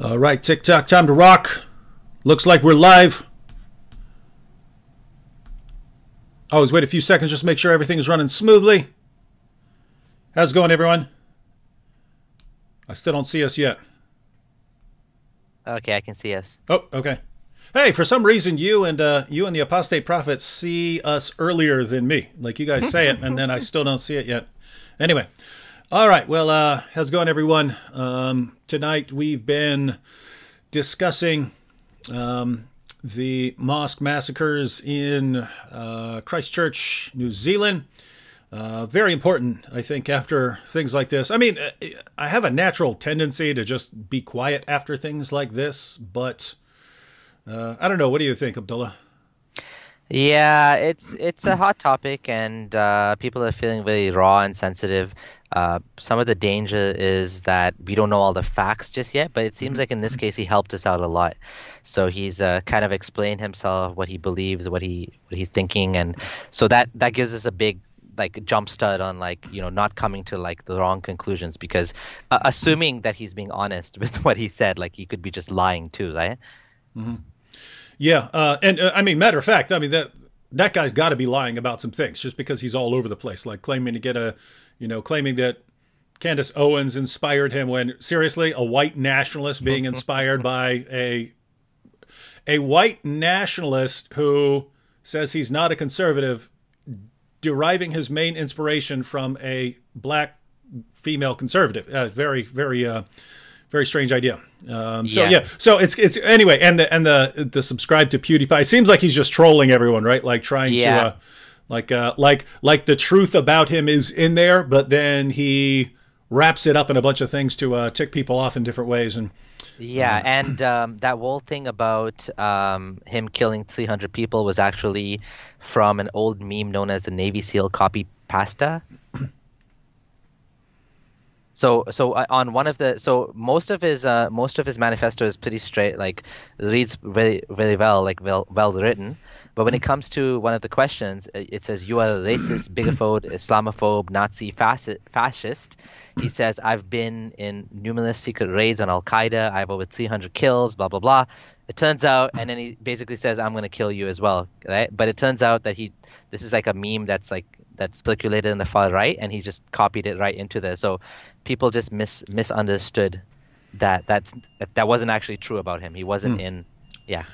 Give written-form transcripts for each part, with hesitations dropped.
All right, TikTok, time to rock. Looks like we're live. Always wait a few seconds just to make sure everything is running smoothly. How's it going, everyone? I still don't see us yet. Okay, I can see us. Oh, okay. Hey, for some reason, you and the apostate prophet see us earlier than me. Like you guys say it, and then I still don't see it yet. Anyway, all right. Well, how's it going, everyone? Tonight we've been discussing the mosque massacres in Christchurch, New Zealand. Very important, I think, after things like this. I mean, I have a natural tendency to just be quiet after things like this, but I don't know. What do you think, Abdullah? Yeah, it's a hot topic, and people are feeling very raw and sensitive. Some of the danger is that we don't know all the facts just yet, but it seems like in this case he helped us out a lot. So he's kind of explained himself, what he believes, what he's thinking, and so that gives us a big jump start on not coming to the wrong conclusions, because assuming that he's being honest with what he said, he could be just lying too, right? Mm-hmm. Yeah, and I mean, matter of fact, I mean that guy's got to be lying about some things just because he's all over the place, like claiming to get claiming that Candace Owens inspired him when seriously, a white nationalist being inspired by a white nationalist who says he's not a conservative, deriving his main inspiration from a black female conservative. Very, very, very strange idea. So yeah, so it's anyway, and the subscribe to PewDiePie. It seems like he's just trolling everyone, right? Like trying to like the truth about him is in there, but then he wraps it up in a bunch of things to tick people off in different ways. And and that whole thing about him killing 300 people was actually from an old meme known as the Navy SEAL copy pasta. So on one of the most of his manifesto is pretty straight, reads very very well, well written. But when it comes to one of the questions, it says you are a racist, bigophobe, Islamophobe, Nazi, fascist. He says I've been in numerous secret raids on Al Qaeda. I have over 300 kills. Blah blah blah. It turns out, and then he basically says I'm going to kill you as well, right? But it turns out that this is like a meme that's circulated in the far right, and he just copied it right into there. So people just misunderstood that wasn't actually true about him. He wasn't in. I'm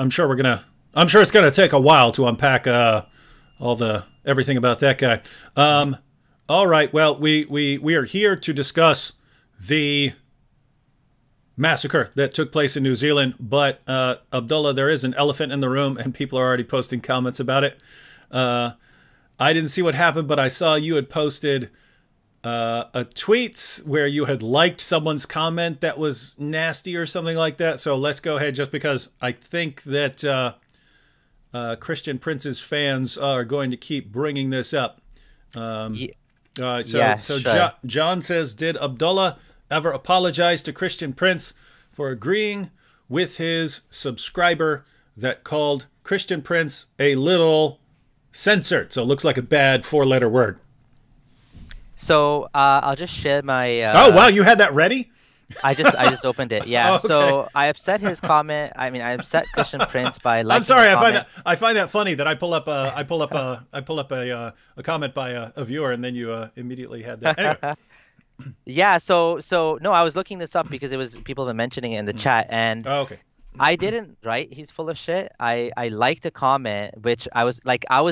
sure it's gonna take a while to unpack everything about that guy. All right, well, we are here to discuss the massacre that took place in New Zealand, but Abdullah, there is an elephant in the room, and people are already posting comments about it. I didn't see what happened, but I saw you had posted a tweet where you had liked someone's comment that was nasty or something like that. So let's go ahead, just because I think that Christian Prince's fans are going to keep bringing this up. Sure. John says, did Abdullah ever apologize to Christian Prince for agreeing with his subscriber that called Christian Prince a little censored? So it looks like a bad four-letter word. So I'll just share my. Oh wow, you had that ready? I just opened it. Yeah. Oh, okay. So I upset his comment. I mean, I upset Christian Prince by liking. I'm sorry. The I find that funny that I pull up a comment by a viewer, and then you immediately had that. Anyway. Yeah. So no, I was looking this up because people were mentioning it in the chat, and okay. I didn't write he's full of shit. I liked the comment, which I was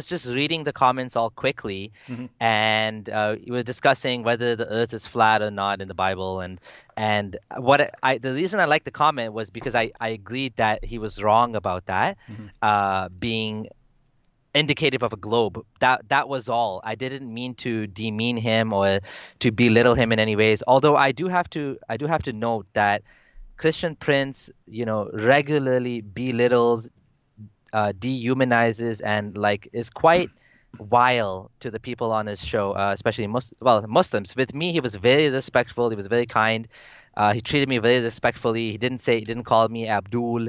just reading the comments all quickly, and we were discussing whether the earth is flat or not in the Bible, and the reason I liked the comment was because I agreed that he was wrong about that, being indicative of a globe. That was all. I didn't mean to demean him or to belittle him in any ways. Although I do have to note that Christian Prince, regularly belittles, dehumanizes, and is quite vile to the people on his show, especially Muslims. With me, he was very respectful. He was very kind. He treated me very respectfully. He didn't call me Abdul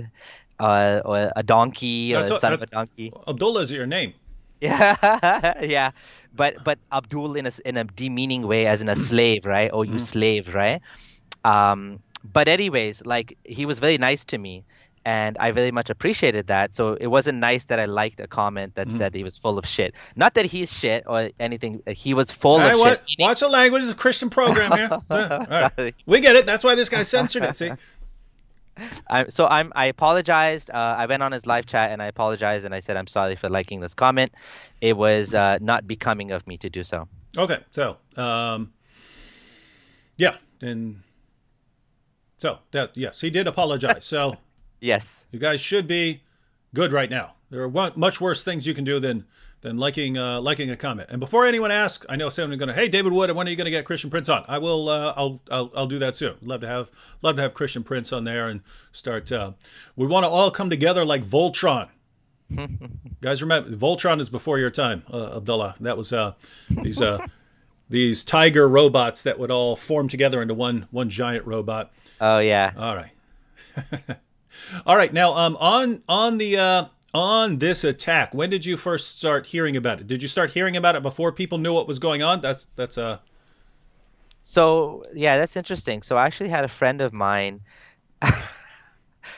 or a donkey or son of a donkey. Abdullah is your name. Yeah, yeah. But Abdul in a demeaning way, as in a slave, right? Oh, you slave, right? But anyways, like he was very nice to me, and I very much appreciated that. So it wasn't nice that I liked a comment that said he was full of shit. Not that he's shit or anything. He was full of shit. Watch the language. It's a Christian program here. All right. We get it. That's why this guy censored it. See. I apologized. I went on his live chat and I apologized and I said I'm sorry for liking this comment. It was not becoming of me to do so. Okay, so yeah, and so that yes, he did apologize. So yes, you guys should be good right now. There are much worse things you can do than liking a comment. And before anyone asks, I know someone's going to, hey, David Wood, when are you going to get Christian Prince on? I will. I'll do that soon. Love to have Christian Prince on there and start. We want to all come together like Voltron. Guys, remember Voltron is before your time, Abdullah. That was these tiger robots that would all form together into one giant robot. Oh yeah. All right. All right. Now, on this attack, when did you first start hearing about it? Did you start hearing about it before people knew what was going on? So yeah, that's interesting. So I actually had a friend of mine.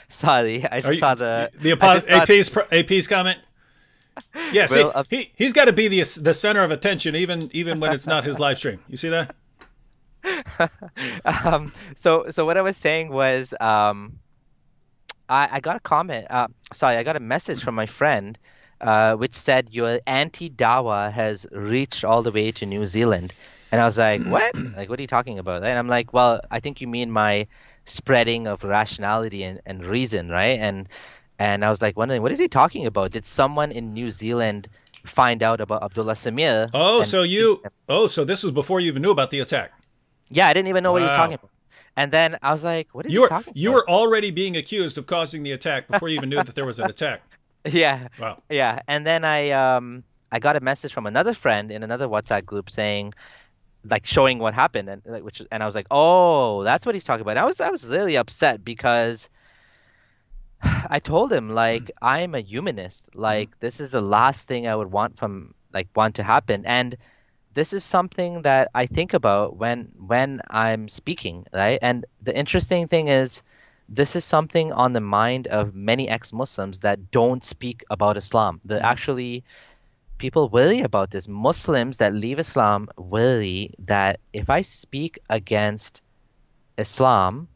Sorry, I just saw the AP's comment. Yeah, well, see, he's got to be the center of attention, even when it's not his live stream. You see that? So what I was saying was, I got a comment. Sorry, I got a message from my friend, which said your anti-Dawa has reached all the way to New Zealand, and I was like, what? Like, what are you talking about? And I'm like, well, I think you mean my spreading of rationality and reason, right? And I was like wondering, what is he talking about? Did someone in New Zealand find out about Abdullah Samir? So this was before you even knew about the attack. Yeah, I didn't even know what he was talking about. And then I was like, what is he talking about? You were already being accused of causing the attack before you even knew that there was an attack. Yeah. Wow. Yeah. And then I got a message from another friend in another WhatsApp group saying, like, showing what happened, and I was like, oh, that's what he's talking about. And I was really upset because I told him, like, I'm a humanist. Like, this is the last thing I would want to happen. And this is something that I think about when I'm speaking, right? And the interesting thing is, this is something on the mind of many ex-Muslims that don't speak about Islam. That actually people worry about this. Muslims that leave Islam worry that if I speak against Islam,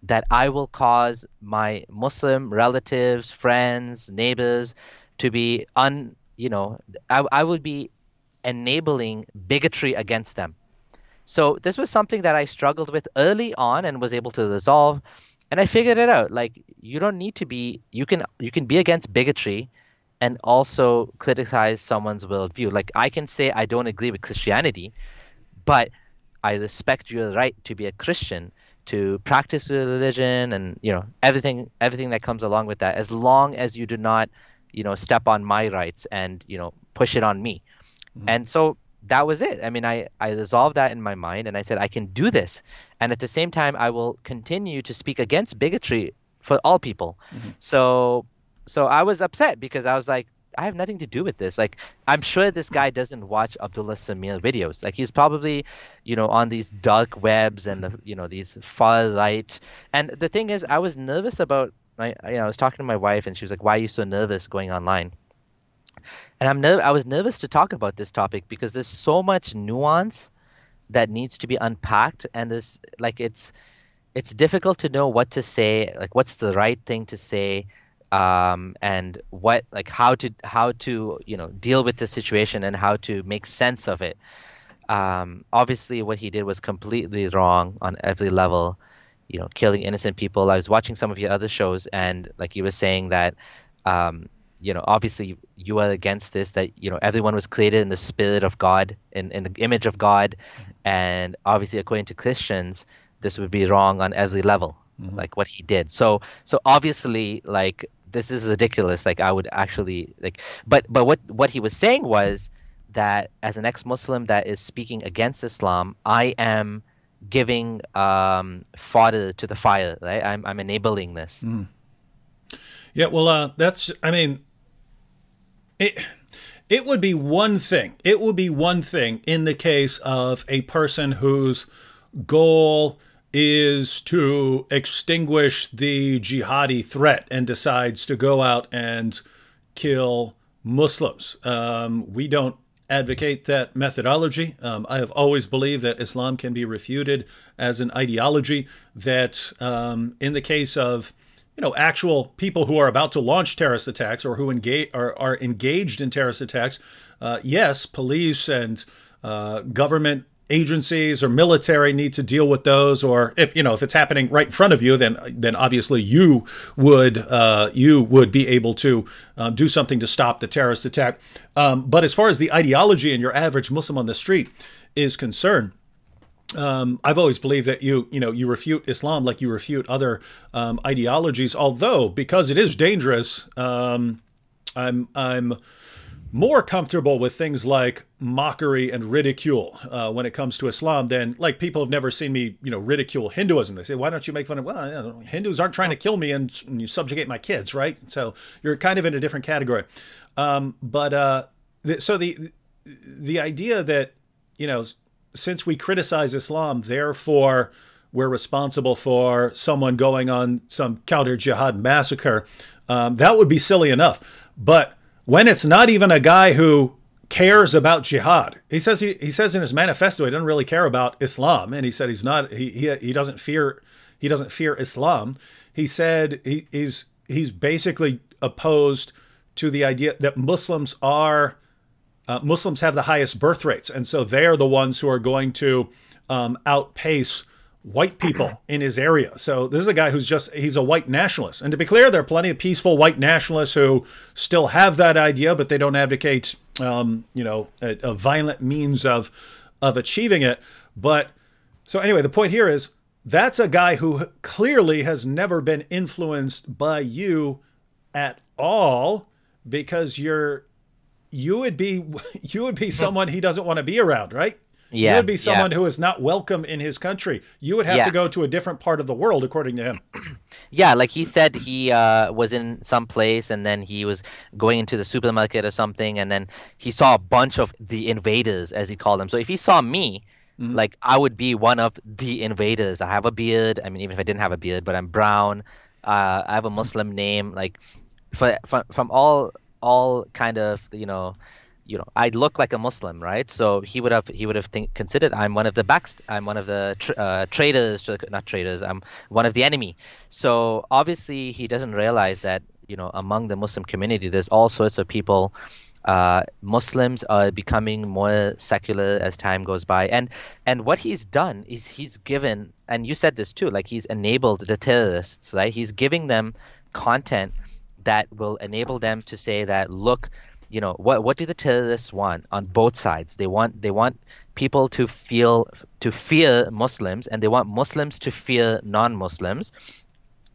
that I will cause my Muslim relatives, friends, neighbors to be I would be enabling bigotry against them. So this was something that I struggled with early on and was able to resolve, and I figured it out. Like, you don't need to be, you can be against bigotry and also criticize someone's worldview. Like, I can say I don't agree with Christianity, but I respect your right to be a Christian, to practice your religion, and everything that comes along with that, as long as you do not step on my rights and push it on me. And so that was it. I mean, I resolved that in my mind, and I said I can do this, and at the same time I will continue to speak against bigotry for all people. So I was upset because I was like, I have nothing to do with this. Like, I'm sure this guy doesn't watch Abdullah Samir videos. Like, he's probably, on these dark webs and these far right. And the thing is, I was nervous about. I was talking to my wife, and she was like, "Why are you so nervous going online?" And I was nervous to talk about this topic because there's so much nuance that needs to be unpacked, and it's difficult to know what to say, like what's the right thing to say. And how to deal with the situation and how to make sense of it. Obviously what he did was completely wrong on every level, killing innocent people. I was watching some of your other shows, and like you were saying that obviously you are against this, that everyone was created in the spirit of God, in the image of God, and obviously according to Christians this would be wrong on every level, like what he did. So obviously, like, this is ridiculous. Like, I would actually but what he was saying was that as an ex-Muslim that is speaking against Islam, I am giving fodder to the fire, right? I'm enabling this. Yeah, well, it would be one thing. It would be one thing in the case of a person whose goal is to extinguish the jihadi threat and decides to go out and kill Muslims. We don't advocate that methodology. I have always believed that Islam can be refuted as an ideology, that in the case of actual people who are about to launch terrorist attacks or who are engaged in terrorist attacks, yes, police and government agencies or military need to deal with those. Or if it's happening right in front of you, then obviously you would be able to do something to stop the terrorist attack. But as far as the ideology and your average Muslim on the street is concerned, I've always believed that you refute Islam like you refute other ideologies. Although, because it is dangerous, I'm more comfortable with things like mockery and ridicule when it comes to Islam than, like, people have never seen me ridicule Hinduism. They say, why don't you make fun of? Well, Hindus aren't trying to kill me and you subjugate my kids, right? So you're kind of in a different category. So the idea that since we criticize Islam, therefore we're responsible for someone going on some counter-jihad massacre, that would be silly enough. But when it's not even a guy who cares about jihad, he says in his manifesto he doesn't really care about Islam, and he said he doesn't fear Islam. He said he's basically opposed to the idea that Muslims have the highest birth rates, and so they're the ones who are going to outpace white people in his area. So this is a guy he's a white nationalist. And to be clear, there are plenty of peaceful white nationalists who still have that idea, but they don't advocate, a violent means of achieving it. But so anyway, the point here is that's a guy who clearly has never been influenced by you at all, because you would be someone he doesn't want to be around, right? Yeah, you would be someone who is not welcome in his country. You would have to go to a different part of the world, according to him. Yeah, like he said, he was in some place and then he was going into the supermarket or something, and then he saw a bunch of the invaders, as he called them. So if he saw me, like, I would be one of the invaders. I have a beard. I mean, even if I didn't have a beard, but I'm brown. I have a Muslim name. Like, from all kind of I look like a Muslim, right? So he would have considered I'm one of the traitors, not traitors. I'm one of the enemy. So obviously he doesn't realize that among the Muslim community there's all sorts of people. Muslims are becoming more secular as time goes by, and what he's done is he's given, and you said this too, like, he's enabled the terrorists, right? He's giving them content that will enable them to say that, look, what do the terrorists want on both sides? They want people to fear Muslims, and they want Muslims to fear non-Muslims.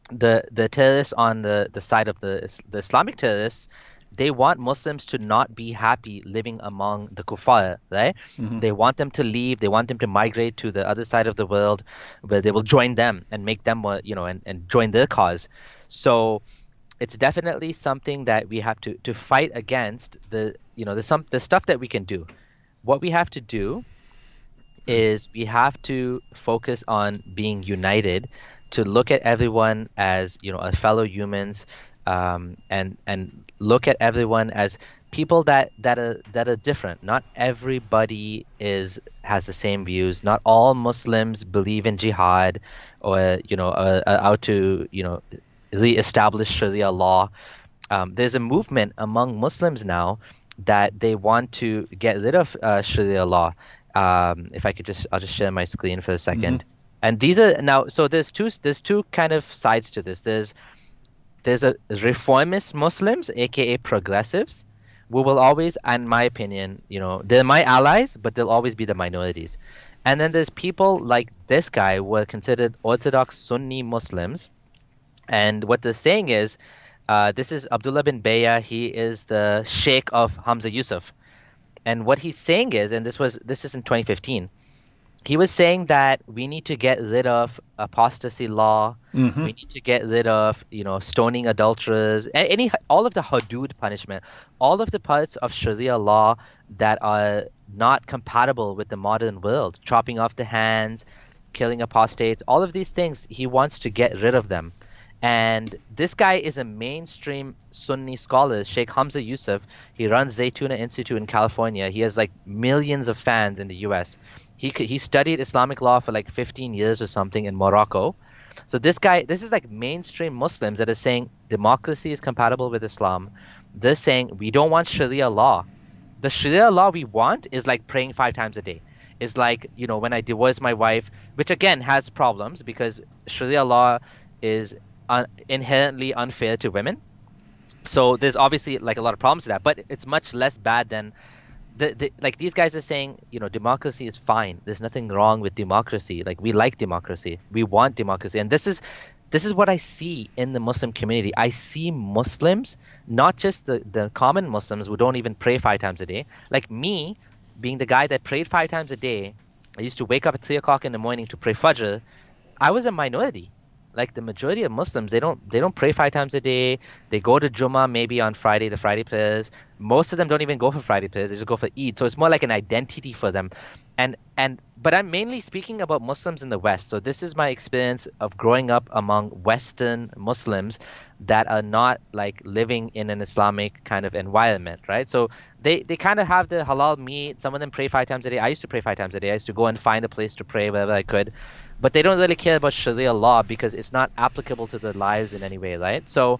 The terrorists on the side of the Islamic terrorists, they want Muslims to not be happy living among the kuffar, right? Mm-hmm. They want them to leave. They want them to migrate to the other side of the world, where they will join them and make them, and join their cause. So it's definitely something that we have to fight against. The stuff that we can do. What we have to do is we have to focus on being united, to look at everyone as fellow humans, and look at everyone as people that are different. Not everybody has the same views. Not all Muslims believe in jihad or are out to re-establish Sharia law. There's a movement among Muslims now that they want to get rid of Sharia law. If I could I'll just share my screen for a second. Mm-hmm. And these are now, so there's two kind of sides to this. There's a reformist Muslims, aka progressives, who will always, in my opinion, they're my allies, but they'll always be the minorities. And then there's people like this guy who are considered Orthodox Sunni Muslims. And what they're saying is, this is Abdullah bin Baya. He is the Sheikh of Hamza Yusuf. And what he's saying is, and this is in 2015, he was saying that we need to get rid of apostasy law. Mm-hmm. We need to get rid of, stoning adulterers, all of the hudud punishment, all of the parts of Sharia law that are not compatible with the modern world, chopping off the hands, killing apostates, all of these things, he wants to get rid of them. And this guy is a mainstream Sunni scholar, Sheikh Hamza Yusuf. He runs Zaytuna Institute in California. He has like millions of fans in the US. He studied Islamic law for like 15 years or something in Morocco. So this is like mainstream Muslims that are saying democracy is compatible with Islam. They're saying we don't want Sharia law. The Sharia law we want is like praying 5 times a day. It's like, you know, when I divorce my wife, which again has problems because Sharia law is inherently unfair to women. So there's obviously like a lot of problems with that, but it's much less bad than like these guys are saying, you know, democracy is fine. There's nothing wrong with democracy. Like we like democracy. We want democracy. And this is what I see in the Muslim community. I see Muslims, not just the common Muslims who don't even pray 5 times a day. Like me, being the guy that prayed 5 times a day, I used to wake up at 3 o'clock in the morning to pray Fajr. I was a minority. Like the majority of Muslims, they don't pray 5 times a day. They go to Jummah maybe on Friday, the Friday prayers. Most of them don't even go for Friday prayers. They just go for Eid. So it's more like an identity for them. But I'm mainly speaking about Muslims in the West. So this is my experience of growing up among Western Muslims that are not like living in an Islamic kind of environment, right? So they kind of have the halal meat. Some of them pray 5 times a day. I used to pray 5 times a day. I used to go and find a place to pray wherever I could. But they don't really care about Sharia law because it's not applicable to their lives in any way, right? So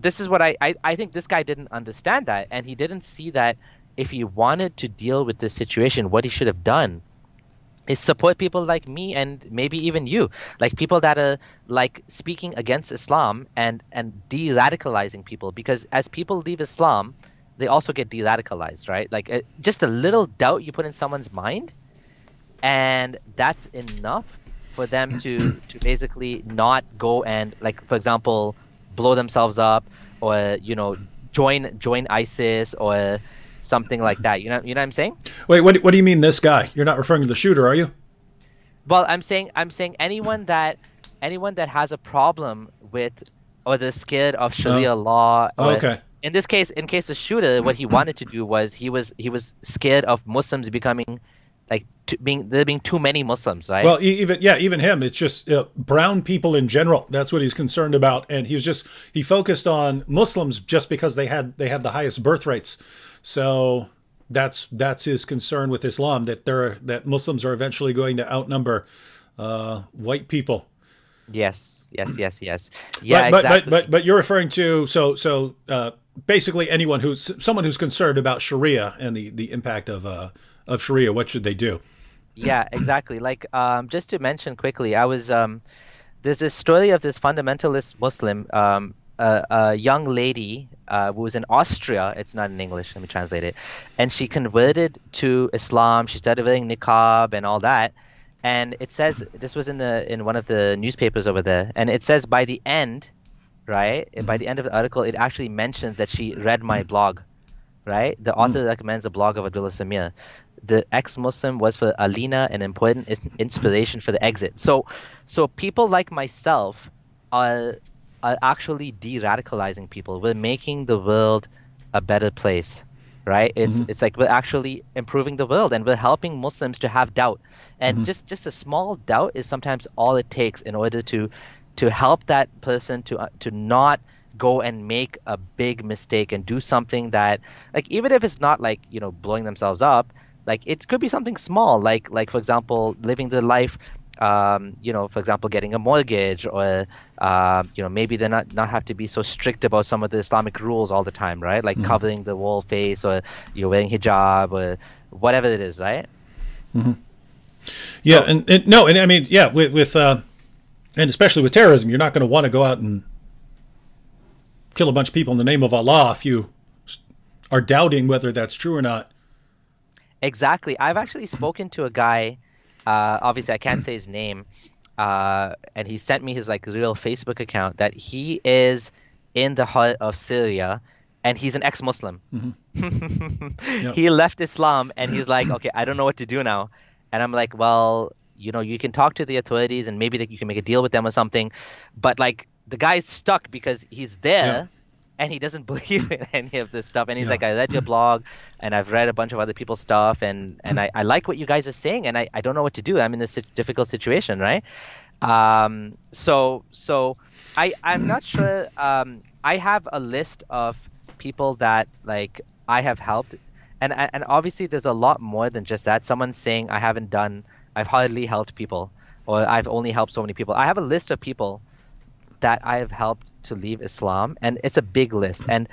this is what I think this guy didn't understand that, and he didn't see that if he wanted to deal with this situation, what he should have done is support people like me and maybe even you, like people that are like speaking against Islam and de-radicalizing people, because as people leave Islam, they also get de-radicalized, right? Like just a little doubt you put in someone's mind, and that's enough for them to basically not go and, like, for example, blow themselves up or, you know, join ISIS or something like that. You know what I'm saying? Wait, what do you mean this guy? You're not referring to the shooter, are you? Well, I'm saying anyone that has a problem with or they're scared of Sharia law. Or, okay. In this case, in case the shooter, what he wanted to do was he was scared of Muslims becoming like there being too many Muslims, right? Well, even him. It's just brown people in general. That's what he's concerned about, and he focused on Muslims just because they had the highest birth rates. So that's his concern with Islam, that Muslims are eventually going to outnumber white people. Yes. Yeah, exactly. But you're referring to basically someone who's concerned about Sharia and the impact of Sharia. What should they do? Yeah, exactly. Like just to mention quickly, I was there's this story of this fundamentalist Muslim, a young lady who was in Austria. It's not in English. Let me translate it. And she converted to Islam. She started wearing niqab and all that. And it says, this was in one of the newspapers over there, and it says by the end, right? By the end of the article, it actually mentions that she read my blog, right? The author recommends a blog of Abdullah Samir. The ex-Muslim was for Alina an important inspiration for the exit. So people like myself are actually de-radicalizing people. We're making the world a better place, right? It's like we're actually improving the world, and we're helping Muslims to have doubt. And just a small doubt is sometimes all it takes in order to help that person to not go and make a big mistake and do something that, like, even if it's not like, you know, blowing themselves up, like it could be something small, like for example, living the life, you know, for example, getting a mortgage, or you know, maybe they not have to be so strict about some of the Islamic rules all the time, right? Like covering the whole face, or you're wearing hijab, or whatever it is, right? Yeah, and I mean, yeah, with and especially with terrorism, you're not going to want to go out and kill a bunch of people in the name of Allah if you are doubting whether that's true or not. Exactly. I've actually spoken to a guy, obviously I can't say his name, and he sent me his like real Facebook account, that he is in the heart of Syria, and he's an ex-Muslim. Yep. He left Islam, and he's like, okay, I don't know what to do now. And I'm like, well, you know, you can talk to the authorities and maybe you can make a deal with them or something. But like the guy's stuck because he's there, and he doesn't believe in any of this stuff. And he's Yeah. like, I read your blog, and I've read a bunch of other people's stuff, and I like what you guys are saying, and I don't know what to do. I'm in this difficult situation, right? So I'm not sure. I have a list of people that like I have helped, and obviously there's a lot more than just that. Someone's saying I've hardly helped people, or I've only helped so many people. I have a list of people that I have helped to leave Islam, and it's a big list. And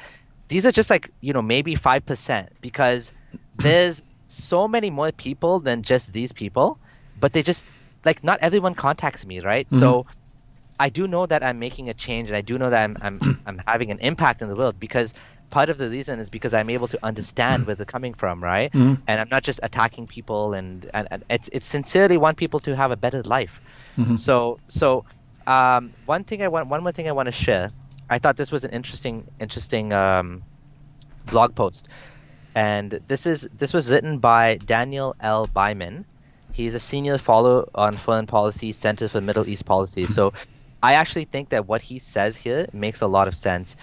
these are just like, maybe 5%, because there's so many more people than just these people, but they just like, not everyone contacts me, right? Mm-hmm. So I do know that I'm making a change, and I do know that I'm having an impact in the world, because part of the reason is because I'm able to understand where they're coming from, right? Mm-hmm. And I'm not just attacking people, and it's sincerely want people to have a better life. Mm-hmm. So one more thing I want to share. I thought this was an interesting blog post, and this was written by Daniel L. Byman. He's a senior fellow on foreign policy, Center for Middle East Policy. So I actually think that what he says here makes a lot of sense.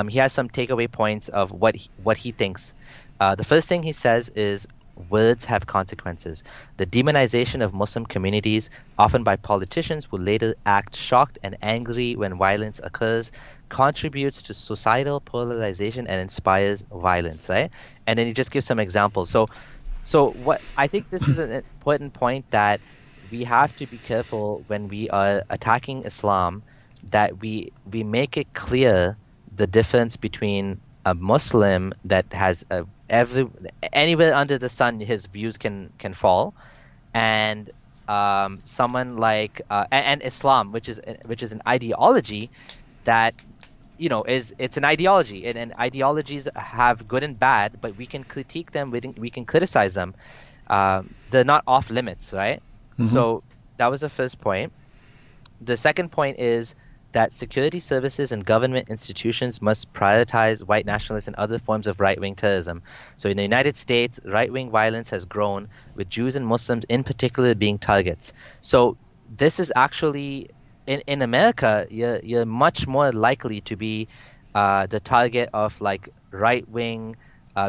He has some takeaway points of what he thinks. The first thing he says is, words have consequences. The demonization of Muslim communities, often by politicians who later act shocked and angry when violence occurs, contributes to societal polarization and inspires violence, right? And then he just gives some examples. So what I think this is an important point, that we have to be careful when we are attacking Islam, that we make it clear the difference between a Muslim that has anywhere under the sun his views can fall, and someone like and Islam, which is an ideology that it's an ideology, and ideologies have good and bad, but we can critique them, we can criticize them. They're not off limits, right? Mm-hmm. So that was the first point. The second point is that security services and government institutions must prioritize white nationalists and other forms of right-wing terrorism. So in the United States, right-wing violence has grown, with Jews and Muslims in particular being targets. So this is actually, in America, you're much more likely to be the target of like right-wing,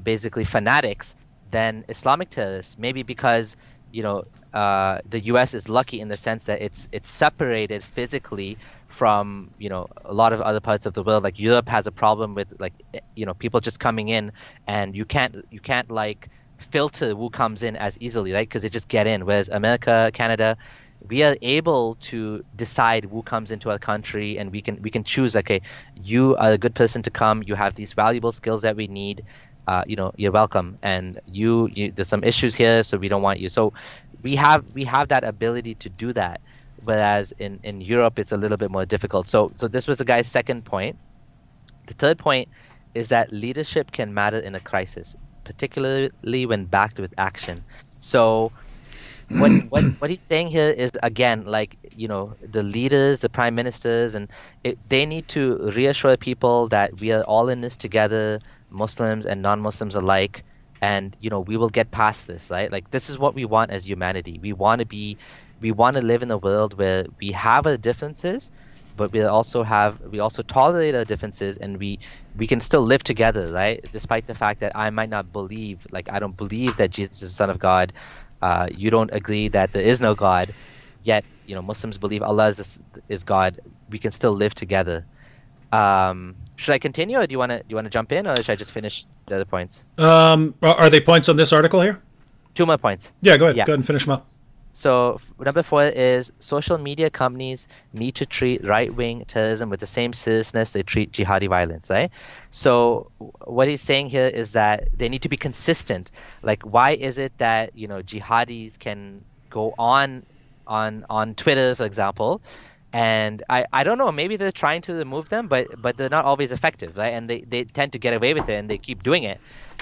basically fanatics, than Islamic terrorists. Maybe because the U.S. is lucky in the sense that it's separated physically from a lot of other parts of the world. Like Europe has a problem with like people just coming in, and you can't like filter who comes in as easily, right? Because they just get in. Whereas America, Canada, we are able to decide who comes into our country, and we can choose. Okay, you are a good person to come. You have these valuable skills that we need. You're welcome. And you there's some issues here, so we don't want you. So we have that ability to do that. Whereas in Europe, it's a little bit more difficult. So this was the guy's second point. The third point is that leadership can matter in a crisis, particularly when backed with action. So what he's saying here is, again, like, the leaders, the prime ministers, and they need to reassure people that we are all in this together, Muslims and non-Muslims alike, and we will get past this, right? Like, this is what we want as humanity. We want to live in a world where we have our differences, but we also tolerate our differences, and we can still live together, right? Despite the fact that I might not believe, like, I don't believe that Jesus is the Son of God. You don't agree that there is no God, yet Muslims believe Allah is God. We can still live together. Should I continue, or do you want to jump in, or should I just finish the other points? Are they points on this article here? 2 more points. Yeah, go ahead. Yeah. Go ahead and finish them up. So number 4 is social media companies need to treat right-wing terrorism with the same seriousness they treat jihadi violence, right? So what he's saying here is that they need to be consistent. Like, why is it that jihadis can go on Twitter, for example, and I don't know, maybe they're trying to remove them, but they're not always effective, right? And they tend to get away with it, and they keep doing it.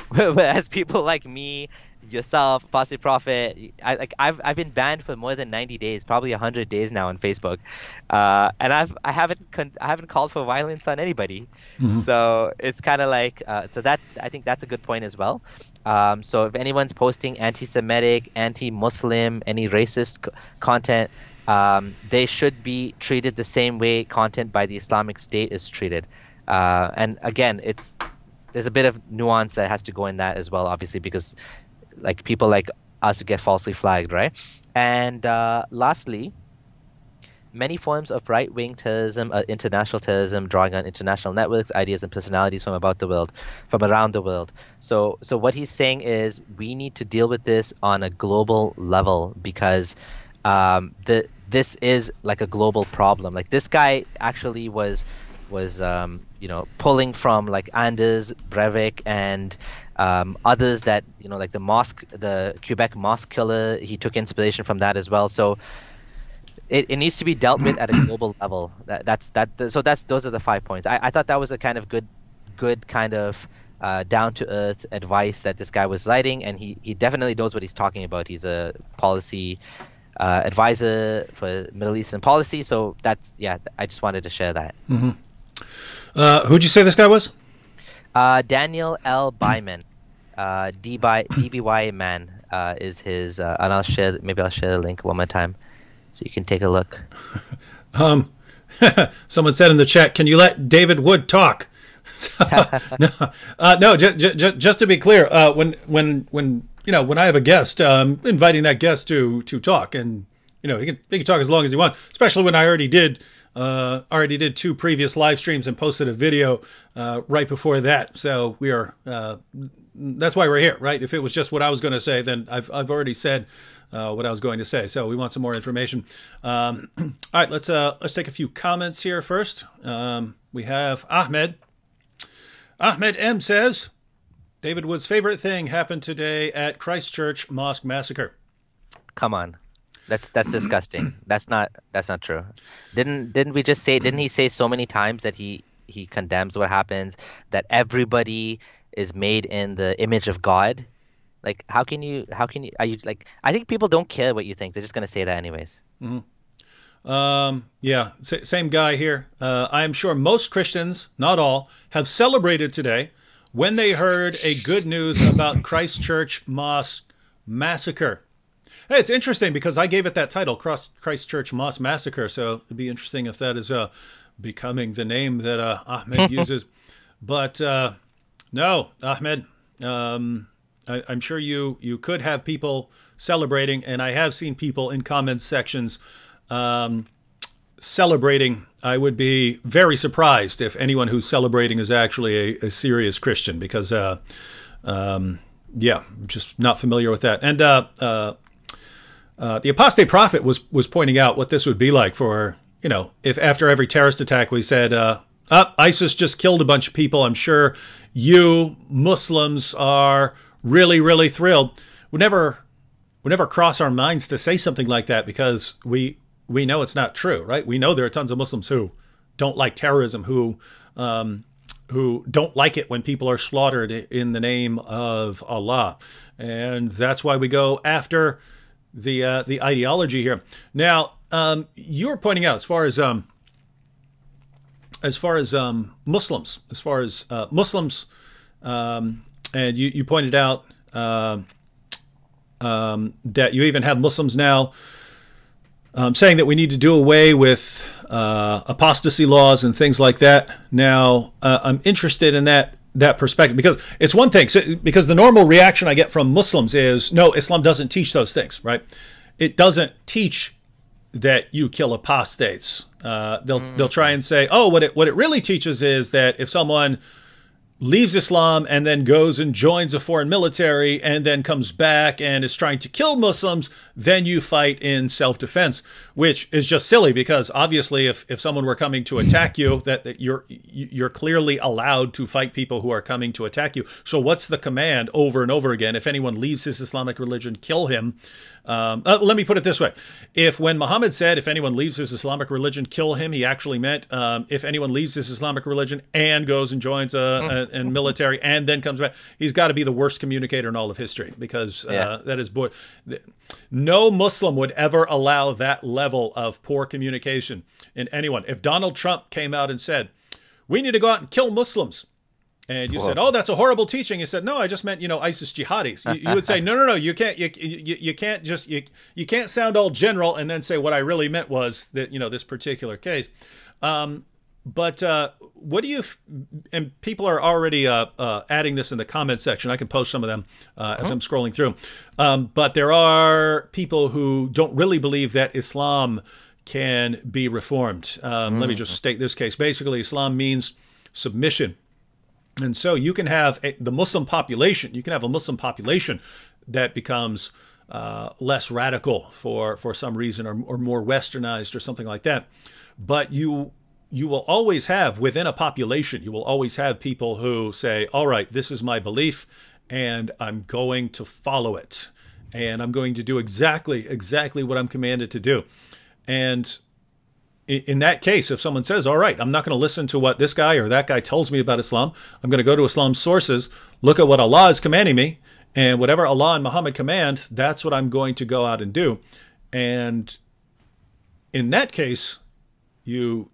Whereas people like me, yourself, Pasi Prophet, I've been banned for more than 90 days, probably 100 days now on Facebook, and I haven't called for violence on anybody. Mm-hmm. So it's kind of like so that I think that's a good point as well. So if anyone's posting anti-Semitic, anti-Muslim, any racist content, they should be treated the same way content by the Islamic State is treated. And again, there's a bit of nuance that has to go in that as well, obviously, because like people like us who get falsely flagged, right? And lastly, many forms of right-wing terrorism, international terrorism, drawing on international networks, ideas, and personalities from around the world. So what he's saying is we need to deal with this on a global level because this is like a global problem. Like this guy actually was pulling from like Anders Breivik and others that like the Quebec mosque killer. He took inspiration from that as well. So it needs to be dealt with at a global level. Those are the 5 points. I thought that was a kind of good kind of down to earth advice that this guy was writing, and he definitely knows what he's talking about. He's a policy advisor for Middle Eastern policy. So I just wanted to share that. Who'd you say this guy was? Daniel L. Byman, DBY man is his, and I'll share the link one more time so you can take a look. Someone said in the chat, "Can you let David Wood talk?" No, just to be clear, when I have a guest, inviting that guest to talk, and he can talk as long as he wants. Especially when I already did 2 previous live streams and posted a video right before that. So we are. That's why we're here, right? If it was just what I was going to say, then I've already said what I was going to say. So we want some more information. All right, let's take a few comments here first. We have Ahmed. Ahmed M says, David Wood's favorite thing happened today at Christchurch Mosque Massacre. Come on. That's disgusting. That's not true. Didn't he say so many times that he condemns what happens, that everybody is made in the image of God? Like how can you are you like, I think people don't care what you think. They're just going to say that anyways. Yeah, same guy here. I am sure most Christians, not all, have celebrated today when they heard a good news about Christchurch Mosque Massacre. Hey, it's interesting because I gave it that title, Christchurch Mosque Massacre, so it'd be interesting if that is becoming the name that Ahmed uses. But no, Ahmed, I'm sure you could have people celebrating, and I have seen people in comment sections celebrating. I would be very surprised if anyone who's celebrating is actually a serious Christian, because yeah, I'm just not familiar with that. And the apostate prophet was pointing out what this would be like for, if after every terrorist attack we said, ISIS just killed a bunch of people, I'm sure you Muslims are really, really thrilled. Would never cross our minds to say something like that, because we know it's not true, right? We know there are tons of Muslims who don't like terrorism, who don't like it when people are slaughtered in the name of Allah, and that's why we go after the ideology here. Now, you were pointing out as far as Muslims, and you pointed out that you even have Muslims now saying that we need to do away with apostasy laws and things like that. Now, I'm interested in that perspective, because it's one thing, because the normal reaction I get from Muslims is, no, Islam doesn't teach those things, right? It doesn't teach that you kill apostates. They'll try and say, oh, what it really teaches is that if someone leaves Islam and then goes and joins a foreign military and then comes back and is trying to kill Muslims, then you fight in self-defense, which is just silly, because obviously if someone were coming to attack you, that you're clearly allowed to fight people who are coming to attack you. So what's the command over and over again? If anyone leaves his Islamic religion, kill him. Let me put it this way. When Muhammad said, if anyone leaves his Islamic religion, kill him, he actually meant if anyone leaves his Islamic religion and goes and joins a military and then comes back, he's got to be the worst communicator in all of history, because that is no Muslim would ever allow that level of poor communication in anyone. If Donald Trump came out and said, we need to go out and kill Muslims, and you said, oh, that's a horrible teaching. He said, no, I just meant, ISIS jihadis. You would say, no, you can't. You can't just you can't sound all general and then say what I really meant was that this particular case. But what do you? And people are already adding this in the comment section. I can post some of them as I'm scrolling through. But there are people who don't really believe that Islam can be reformed. Let me just state this case. Basically, Islam means submission, and so you can have the Muslim population. You can have a Muslim population that becomes less radical for some reason, or more westernized or something like that. But you will always have, within a population, you will always have people who say, all right, this is my belief and I'm going to follow it. And I'm going to do exactly what I'm commanded to do. And in that case, if someone says, all right, I'm not going to listen to what this guy or that guy tells me about Islam, I'm going to go to Islam's sources, look at what Allah is commanding me, and whatever Allah and Muhammad command, that's what I'm going to go out and do. And in that case, you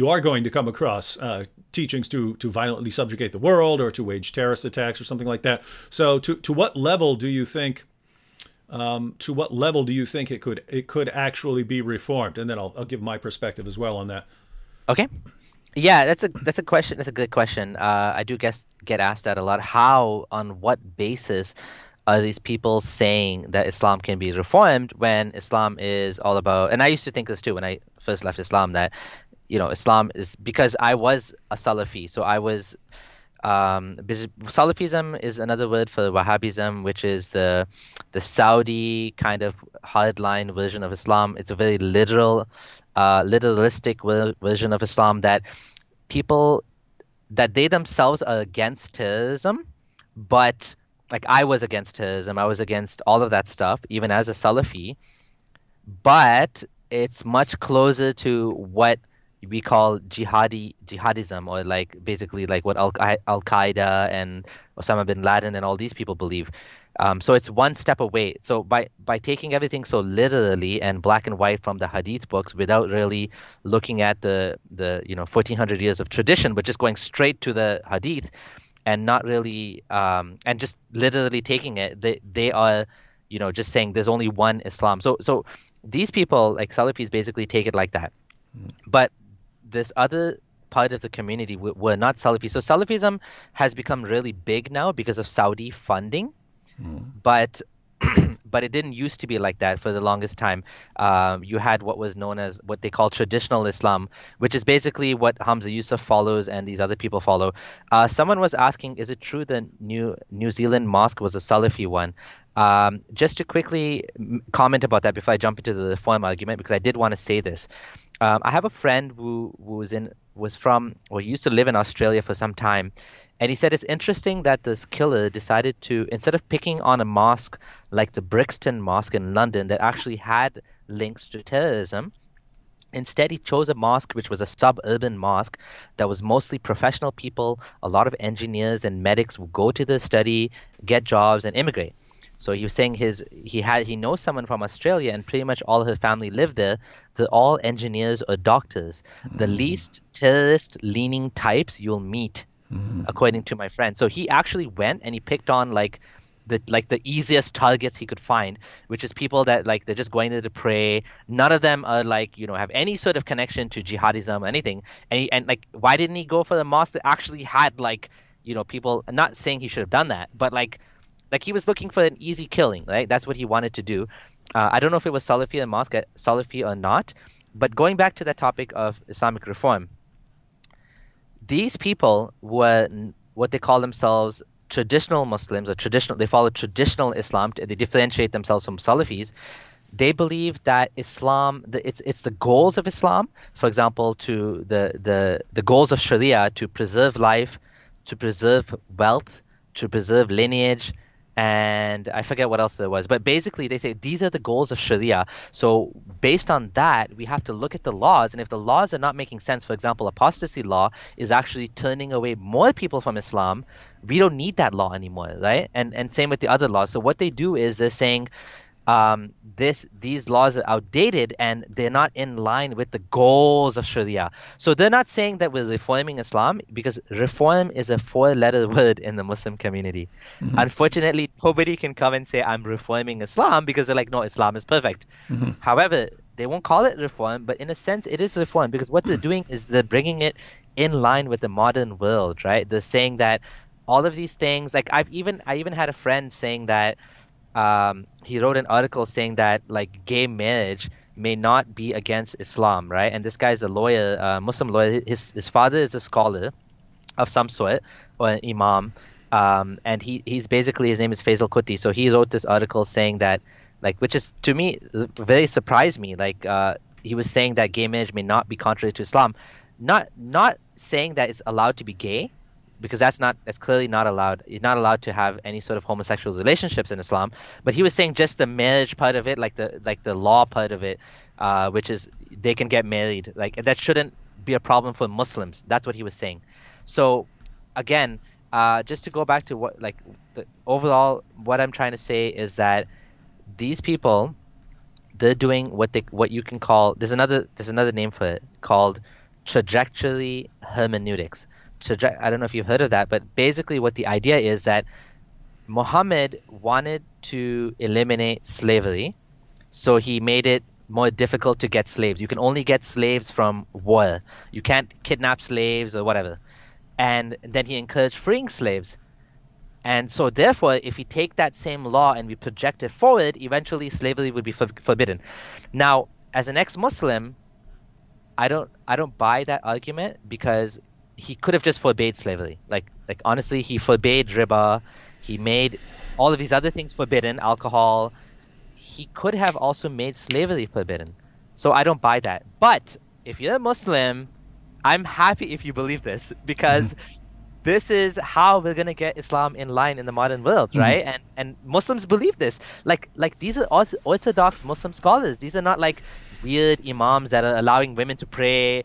are going to come across teachings to violently subjugate the world, or to wage terrorist attacks or something like that. So to what level do you think it could actually be reformed? And then I'll give my perspective as well on that. Okay. Yeah, that's a question. That's a good question. I do get asked that a lot. How, on what basis are these people saying that Islam can be reformed when Islam is all about? And I used to think this too when I first left Islam, that Islam is, because I was a Salafi. So I was, Salafism is another word for Wahhabism, which is the Saudi kind of hardline version of Islam. It's a very literalistic version of Islam, that people, that they themselves are against terrorism, but like I was against terrorism. I was against all of that stuff, even as a Salafi, but it's much closer to what we call jihadism, or like basically like what Al-Qaeda and Osama bin Laden and all these people believe. So it's one step away. So by taking everything so literally and black and white from the Hadith books, without really looking at the 1400 years of tradition, but just going straight to the Hadith and not really and just literally taking it, they are just saying there's only one Islam. So these people, like Salafis, basically take it like that. But this other part of the community were not Salafi. So Salafism has become really big now because of Saudi funding, but it didn't used to be like that for the longest time. You had what was known as what they call traditional Islam, which is basically what Hamza Yusuf follows and these other people follow. Someone was asking, is it true the New Zealand mosque was a Salafi one? Just to quickly comment about that before I jump into the reform argument, because I did want to say this. I have a friend who used to live in Australia for some time, and he said it's interesting that this killer decided to, instead of picking on a mosque like the Brixton Mosque in London that actually had links to terrorism, instead he chose a mosque which was a suburban mosque that was mostly professional people, a lot of engineers and medics who go to the study, get jobs, and immigrate. So he was saying he knows someone from Australia, and pretty much all of his family lived there. They're all engineers or doctors, the least terrorist-leaning types you'll meet, according to my friend. So he actually went and he picked on the easiest targets he could find, which is people that they're just going there to pray. None of them are have any sort of connection to jihadism or anything. And why didn't he go for the mosque that actually had people? I'm not saying he should have done that, but he was looking for an easy killing, right? That's what he wanted to do. I don't know if it was Salafi or not, but going back to that topic of Islamic reform, these people were what they call themselves traditional Muslims, or they follow traditional Islam. They differentiate themselves from Salafis. They believe that Islam, it's the goals of Islam, for example, to the goals of Sharia, to preserve life, to preserve wealth, to preserve lineage, and I forget what else there was, but basically they say these are the goals of Sharia. So based on that, we have to look at the laws, and if the laws are not making sense, for example, apostasy law is actually turning away more people from Islam, we don't need that law anymore, right? And same with the other laws. So what they do is they're saying these laws are outdated and they're not in line with the goals of Sharia. So they're not saying that we're reforming Islam, because reform is a 4-letter word in the Muslim community. Unfortunately, nobody can come and say I'm reforming Islam, because they're like, no, Islam is perfect. However, they won't call it reform, but in a sense it is reform because what they're doing is they're bringing it in line with the modern world, right? They're saying that all of these things, like I even had a friend saying that he wrote an article saying that like gay marriage may not be against Islam, right? And this guy's a lawyer, Muslim lawyer. His father is a scholar of some sort or an imam, and he's basically, his name is Faisal Kuti. So he wrote this article saying that, like, which is to me very surprised me. Like he was saying that gay marriage may not be contrary to Islam, not saying that it's allowed to be gay, because that's clearly not allowed. He's not allowed to have any sort of homosexual relationships in Islam. But he was saying just the marriage part of it, like the law part of it, which is they can get married. Like that shouldn't be a problem for Muslims. That's what he was saying. So again, just to go back to what overall what I'm trying to say is that these people, they're doing what you can call, there's another name for it called trajectory hermeneutics. I don't know if you've heard of that, but basically what the idea is that Muhammad wanted to eliminate slavery, so he made it more difficult to get slaves. You can only get slaves from war. You can't kidnap slaves or whatever. And then he encouraged freeing slaves. And so therefore, if we take that same law and we project it forward, eventually slavery would be forbidden. Now, as an ex-Muslim, I don't buy that argument, because he could have just forbade slavery. Like honestly, he forbade riba. He made all of these other things forbidden, alcohol. He could have also made slavery forbidden. So I don't buy that. But if you're a Muslim, I'm happy if you believe this, because this is how we're going to get Islam in line in the modern world, right? And Muslims believe this. Like these are Orthodox Muslim scholars. These are not like weird imams that are allowing women to pray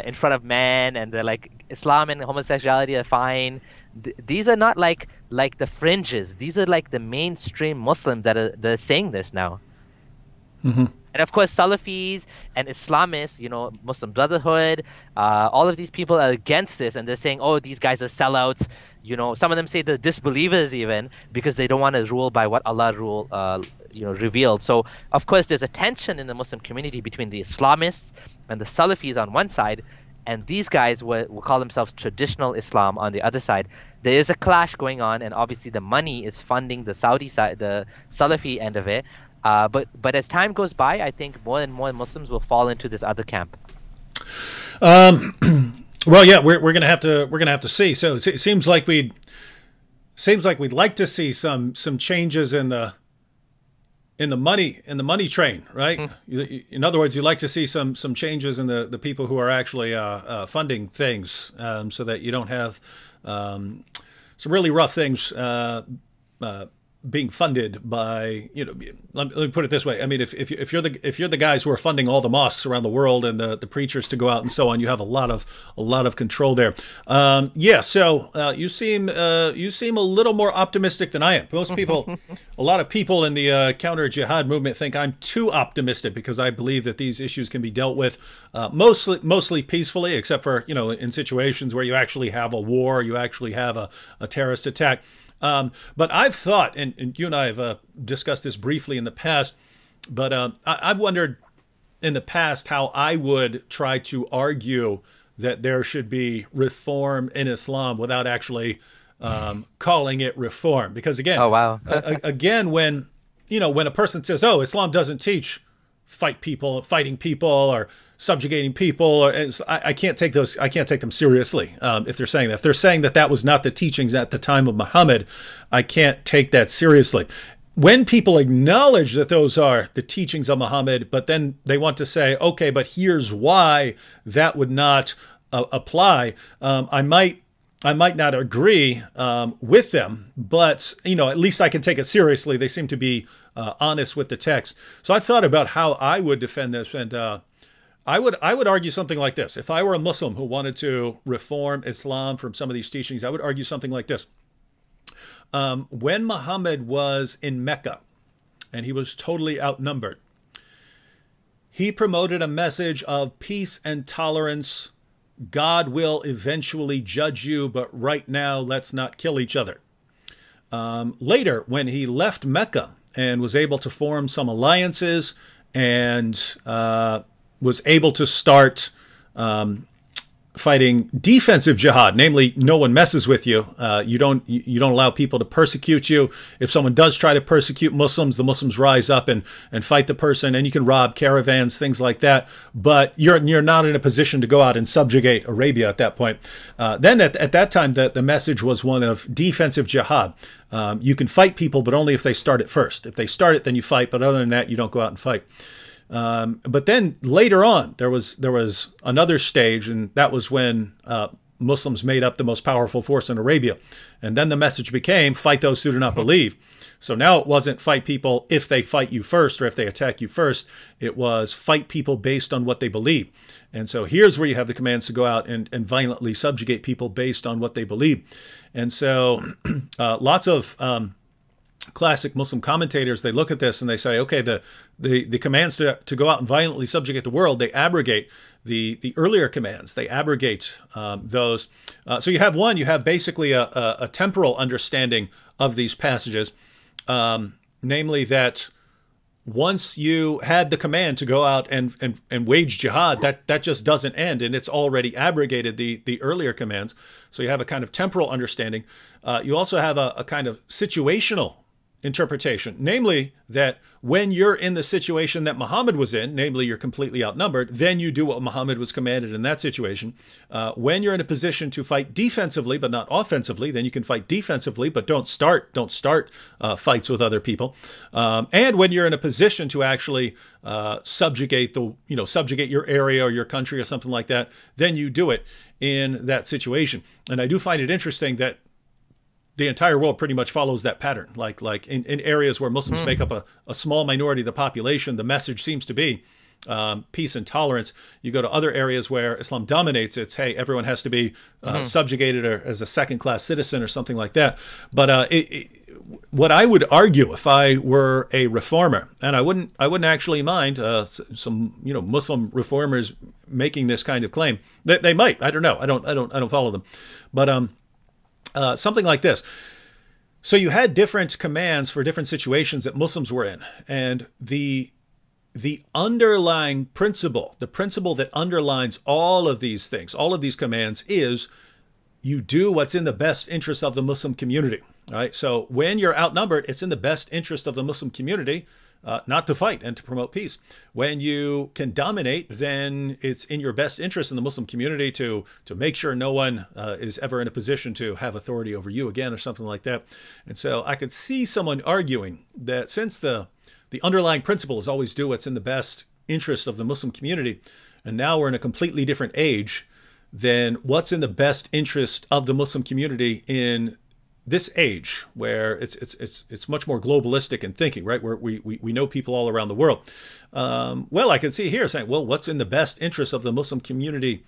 in front of men, and they're like, Islam and homosexuality are fine. These are not like the fringes. These are like the mainstream Muslims that are saying this now. And of course, Salafis and Islamists, Muslim Brotherhood, all of these people are against this, and they're saying, oh, these guys are sellouts. Some of them say they're disbelievers even, because they don't want to rule by what Allah revealed. So of course, there's a tension in the Muslim community between the Islamists and the Salafis on one side, and these guys will call themselves traditional Islam on the other side. There is a clash going on, and obviously the money is funding the Saudi side, the Salafi end of it. But as time goes by, I think more and more Muslims will fall into this other camp. Well, yeah, we're gonna have to see. So it seems like we'd like to see some changes in the money train, right? In other words, you'd like to see some changes in the people who are actually funding things, so that you don't have some really rough things being funded by, let me put it this way. I mean, if you're the guys who are funding all the mosques around the world and the preachers to go out and so on, you have a lot of control there. Yeah. So you seem a little more optimistic than I am. Most people, a lot of people in the counter jihad movement think I'm too optimistic, because I believe that these issues can be dealt with mostly peacefully, except for in situations where you actually have a war, you actually have a terrorist attack. But I've thought, and you and I have discussed this briefly in the past, but I've wondered in the past how I would try to argue that there should be reform in Islam without actually calling it reform. Because again, oh wow, again, when a person says, "Oh, Islam doesn't teach fighting people, or subjugating people," or I can't take them seriously if they're saying that. If they're saying that was not the teachings at the time of Muhammad, I can't take that seriously. When people acknowledge that those are the teachings of Muhammad, but then they want to say, okay, but here's why that would not apply, I might not agree with them, but at least I can take it seriously. They seem to be honest with the text. So I thought about how I would defend this, and I would argue something like this. If I were a Muslim who wanted to reform Islam from some of these teachings, I would argue something like this. When Muhammad was in Mecca and he was totally outnumbered, he promoted a message of peace and tolerance. God will eventually judge you, but right now, let's not kill each other. Later, when he left Mecca and was able to form some alliances and was able to start fighting defensive jihad, namely, no one messes with you. You don't allow people to persecute you. If someone does try to persecute Muslims, the Muslims rise up and fight the person, and you can rob caravans, things like that. But you're not in a position to go out and subjugate Arabia at that point. Then at that time, the message was one of defensive jihad. You can fight people, but only if they start it first. If they start it, then you fight. But other than that, you don't go out and fight. But then later on, there was another stage, and that was when Muslims made up the most powerful force in Arabia. And then the message became, fight those who do not believe. So now it wasn't fight people if they fight you first or if they attack you first. It was fight people based on what they believe. And so here's where you have the commands to go out and violently subjugate people based on what they believe. And so lots of classic Muslim commentators, they look at this and they say, okay, the commands to go out and violently subjugate the world, they abrogate the earlier commands. They abrogate those. So you have basically a temporal understanding of these passages, namely that once you had the command to go out and wage jihad, that just doesn't end, and it's already abrogated the earlier commands. So you have a kind of temporal understanding. You also have a kind of situational interpretation, namely that when you're in the situation that Muhammad was in, namely you're completely outnumbered, then you do what Muhammad was commanded in that situation. When you're in a position to fight defensively but not offensively, then you can fight defensively, but don't start fights with other people. And when you're in a position to actually subjugate your area or your country or something like that, then you do it in that situation. And I do find it interesting that the entire world pretty much follows that pattern. Like in areas where Muslims make up a small minority of the population, the message seems to be peace and tolerance. You go to other areas where Islam dominates, it's, hey, everyone has to be subjugated or as a second-class citizen or something like that. But what I would argue if I were a reformer, and I wouldn't actually mind some Muslim reformers making this kind of claim. They might. I don't know. I don't follow them, but something like this. So you had different commands for different situations that Muslims were in, and the underlying principle, the principle that underlines all of these things, all of these commands, is you do what's in the best interest of the Muslim community. All right. So when you're outnumbered, it's in the best interest of the Muslim community not to fight and to promote peace. When you can dominate, then it's in your best interest in the Muslim community to make sure no one is ever in a position to have authority over you again or something like that. And so I could see someone arguing that since the underlying principle is always do what's in the best interest of the Muslim community, and now we're in a completely different age, then what's in the best interest of the Muslim community in this age where it's much more globalistic in thinking, right? Where we know people all around the world. Well, I can see here saying, well, what's in the best interest of the Muslim community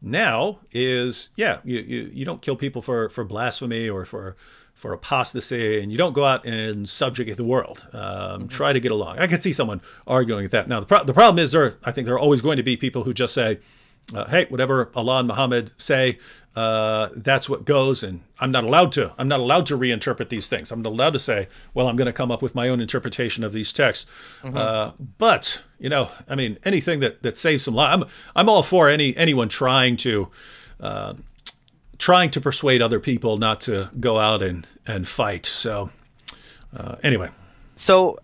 now is, yeah, you don't kill people for blasphemy or for apostasy, and you don't go out and subjugate the world. Try to get along. I can see someone arguing at that. Now, the problem is I think there are always going to be people who just say, hey, whatever Allah and Muhammad say, that's what goes, and I'm not allowed to reinterpret these things. I'm not allowed to say, well, I'm going to come up with my own interpretation of these texts. But I mean, anything that saves some life, I'm all for anyone trying to persuade other people not to go out and fight. So anyway. So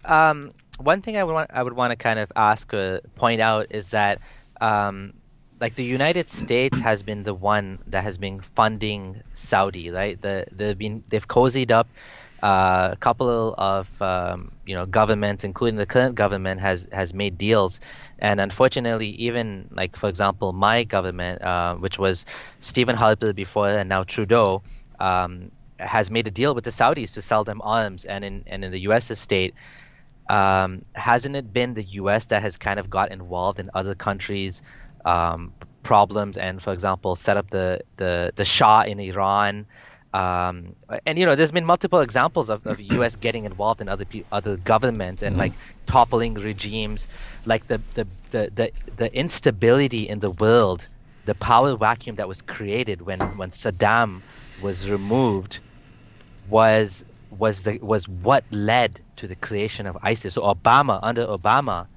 one thing I would want to kind of ask, point out is that like the United States has been the one that has been funding Saudi, right? They've cozied up a couple of governments, including the current government, has made deals, and unfortunately, even like for example, my government, which was Stephen Harper before and now Trudeau, has made a deal with the Saudis to sell them arms, and in the U.S. estate. Hasn't it been the U.S. that has kind of got involved in other countries' problems, and for example set up the Shah in Iran, and there's been multiple examples of U.S. getting involved in other governments and like toppling regimes, like the instability in the world, the power vacuum that was created when Saddam was removed was what led to the creation of ISIS. So under Obama,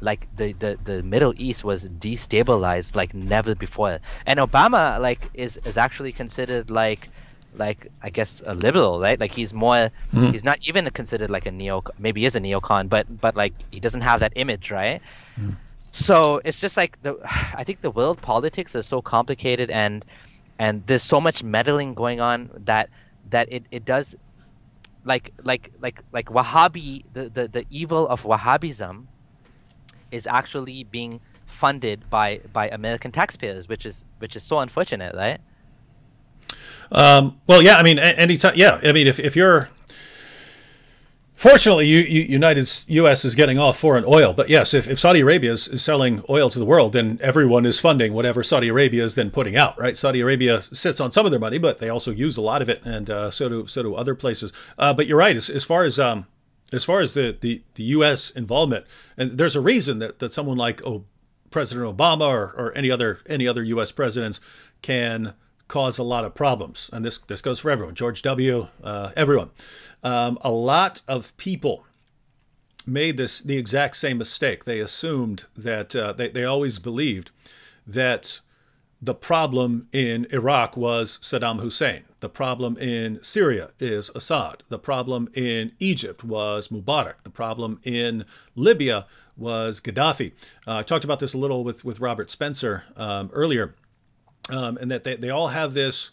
like the Middle East was destabilized like never before. And Obama like is actually considered like I guess a liberal, right? Like he's more he's not even considered like a maybe he is a neocon, but like he doesn't have that image, right? So it's just like I think the world politics is so complicated, and there's so much meddling going on that it does like Wahhabi, the evil of Wahhabism is actually being funded by American taxpayers, which is so unfortunate, right? Well, yeah, I mean, anytime, yeah, I mean, if you're, fortunately, U.S. is getting off foreign oil, but yes, if Saudi Arabia is selling oil to the world, then everyone is funding whatever Saudi Arabia is then putting out, right? Saudi Arabia sits on some of their money, but they also use a lot of it, and so do other places. But you're right, as far as the U.S. involvement, and there's a reason that someone like President Obama or any other U.S. presidents can cause a lot of problems, and this goes for everyone. George W., everyone. A lot of people made the exact same mistake. They assumed that they always believed that the problem in Iraq was Saddam Hussein. The problem in Syria is Assad. The problem in Egypt was Mubarak. The problem in Libya was Gaddafi. I talked about this a little with Robert Spencer earlier. And that they all have this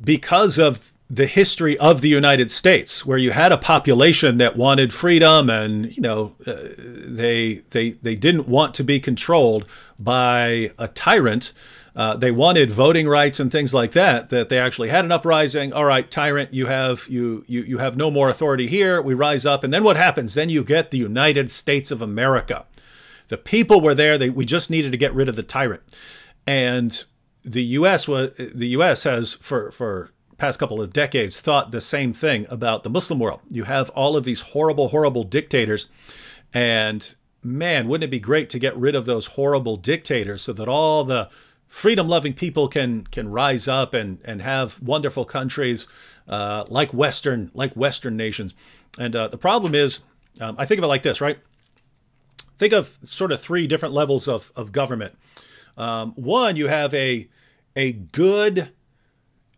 because of the history of the United States, where you had a population that wanted freedom, and they didn't want to be controlled by a tyrant. They wanted voting rights and things like that. That they actually had an uprising. All right, tyrant, you have no more authority here. We rise up, and then what happens? Then you get the United States of America. The people were there. We just needed to get rid of the tyrant, and the U.S. has for past couple of decades thought the same thing about the Muslim world. You have all of these horrible dictators, and man, wouldn't it be great to get rid of those horrible dictators so that all the freedom-loving people can rise up and have wonderful countries like Western nations. And the problem is, I think of it like this, right? Think of sort of three different levels of government. One, you have a good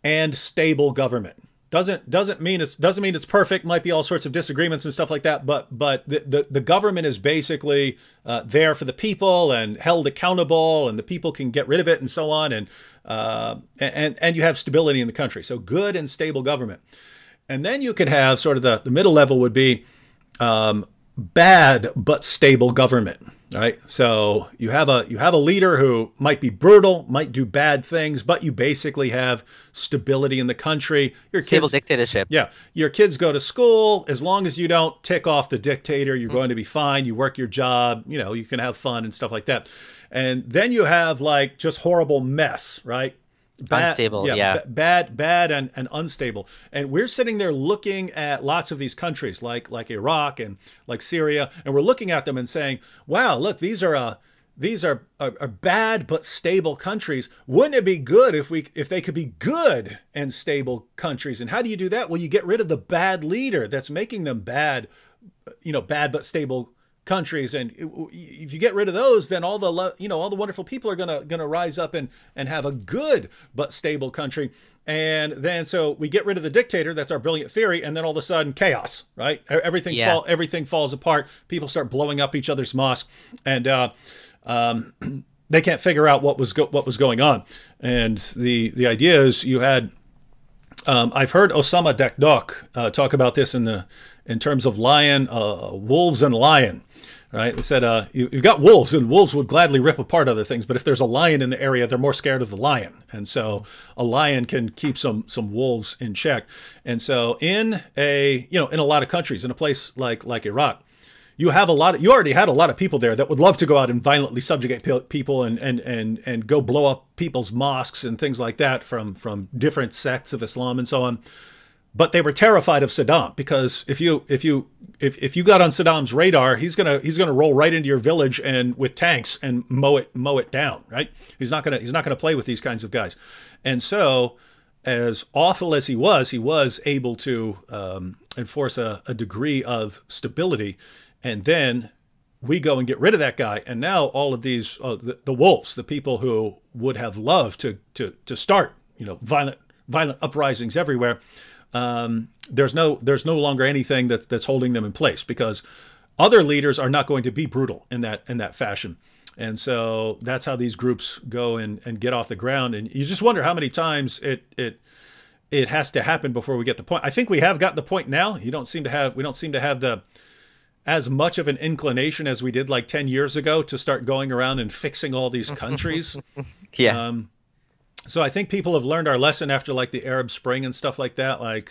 and stable government. Doesn't mean it's perfect. Might be all sorts of disagreements and stuff like that. But the government is basically there for the people and held accountable, and the people can get rid of it and so on. And you have stability in the country. So good and stable government. And then you could have sort of the middle level would be bad but stable government. Right. So you have a leader who might be brutal, might do bad things, but you basically have stability in the country. Your stable kids, dictatorship. Yeah. Your kids go to school. As long as you don't tick off the dictator, you're going to be fine. You work your job. You can have fun and stuff like that. And then you have like just horrible mess. Right. Unstable, yeah. Bad and unstable. And we're sitting there looking at lots of these countries like Iraq and like Syria, and we're looking at them and saying, wow, look, these are bad but stable countries. Wouldn't it be good if they could be good and stable countries? And how do you do that? Well, you get rid of the bad leader that's making them bad but stable countries, and if you get rid of those, then all the wonderful people are gonna rise up and have a good but stable country. And then so we get rid of the dictator. That's our brilliant theory, and then all of a sudden chaos, right? Everything falls apart. People start blowing up each other's mosques, and they can't figure out what was going on. And the idea is you had. I've heard Osama Dakdok talk about this in terms of wolves and lion, right? They said you've got wolves, and wolves would gladly rip apart other things, but if there's a lion in the area, they're more scared of the lion, and so a lion can keep some wolves in check. And so in a lot of countries, in a place like Iraq, you already had a lot of people there that would love to go out and violently subjugate people and go blow up people's mosques and things like that from different sects of Islam and so on. But they were terrified of Saddam, because if you got on Saddam's radar, he's gonna roll right into your village and with tanks and mow it down, right? He's not gonna play with these kinds of guys. And so, as awful as he was able to enforce a degree of stability. And then we go and get rid of that guy, and now all of these the wolves, the people who would have loved to start violent uprisings everywhere, there's no longer anything that's holding them in place, because other leaders are not going to be brutal in that fashion. And so that's how these groups go and get off the ground. And you just wonder how many times it has to happen before we get the point. I think we have got the point now. We don't seem to have the as much of an inclination as we did like 10 years ago to start going around and fixing all these countries. Yeah. So I think people have learned our lesson after like the Arab Spring and stuff like that. Like,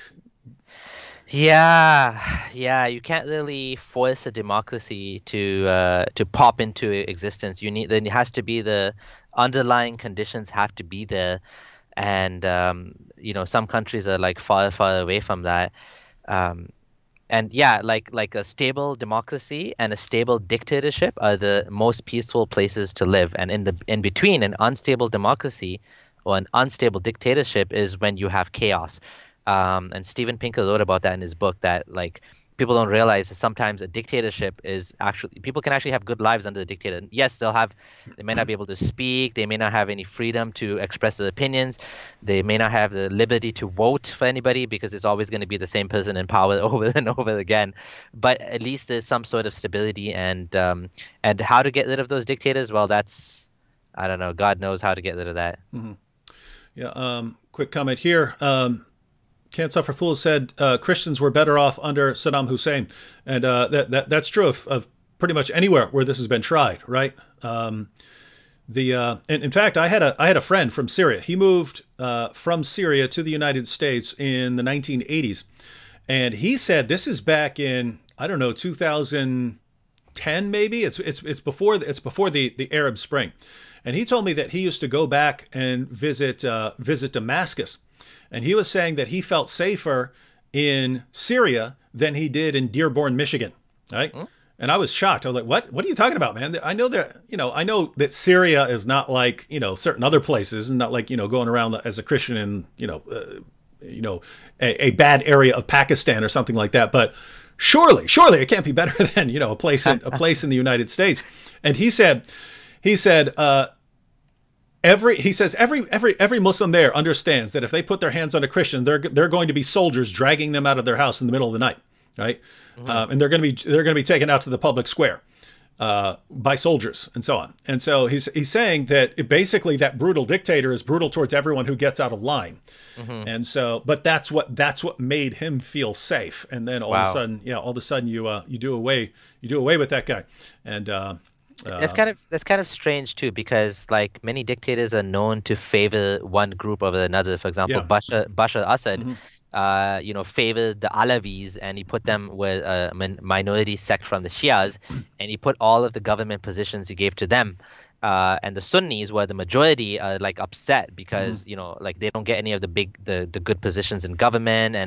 yeah, you can't really force a democracy to pop into existence. Then it has to be the underlying conditions have to be there, and some countries are like far away from that. And yeah, like a stable democracy and a stable dictatorship are the most peaceful places to live. And in between, an unstable democracy or an unstable dictatorship is when you have chaos. And Steven Pinker wrote about that in his book, that like people don't realize that sometimes a dictatorship is actually, people can actually have good lives under the dictator. Yes, they may not be able to speak, they may not have any freedom to express their opinions, they may not have the liberty to vote for anybody because it's always going to be the same person in power over and over again. But at least there's some sort of stability, and how to get rid of those dictators, well, that's, I don't know, God knows how to get rid of that. Mm-hmm. Yeah. Quick comment here. Can't Suffer Fools said Christians were better off under Saddam Hussein, and that's true of pretty much anywhere where this has been tried, right? And in fact, I had a friend from Syria. He moved from Syria to the United States in the 1980s, and he said this is back in, I don't know, 2010 maybe. It's before the Arab Spring, and he told me that he used to go back and visit Damascus. And he was saying that he felt safer in Syria than he did in Dearborn, Michigan, right? Mm. And I was shocked. I was like, "What? What are you talking about, man? I know that Syria is not like certain other places, and not like going around as a Christian in a bad area of Pakistan or something like that. But surely it can't be better than a place in the United States." And he said. Every Muslim there understands that if they put their hands on a Christian, they're going to be soldiers dragging them out of their house in the middle of the night, right? Mm-hmm. And they're going to be taken out to the public square by soldiers and so on. And so he's saying that basically that brutal dictator is brutal towards everyone who gets out of line. Mm-hmm. And so, but that's what made him feel safe. And then all of a sudden you do away with that guy. And that's kind of strange too, because like many dictators are known to favor one group over another. For example, Bashar Assad, mm-hmm. Favored the Alavis, and he put them with a minority sect from the Shias, and he put all of the government positions he gave to them. And the Sunnis, where the majority are like upset because mm-hmm. Like they don't get any of the good positions in government,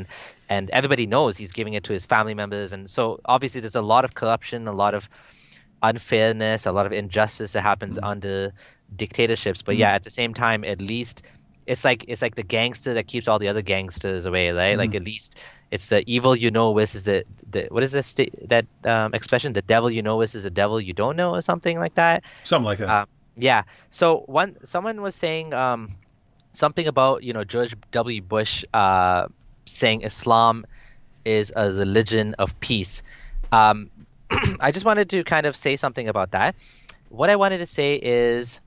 and everybody knows he's giving it to his family members, and so obviously there's a lot of corruption, a lot of unfairness, a lot of injustice that happens mm-hmm. under dictatorships. But mm-hmm. yeah, at the same time, at least it's like the gangster that keeps all the other gangsters away, right? Mm-hmm. Like at least it's the evil you know versus the what is that expression? The devil you know versus the devil you don't know, or something like that. Something like that. Yeah. So someone was saying something about George W. Bush saying Islam is a religion of peace. I just wanted to kind of say something about that. What I wanted to say is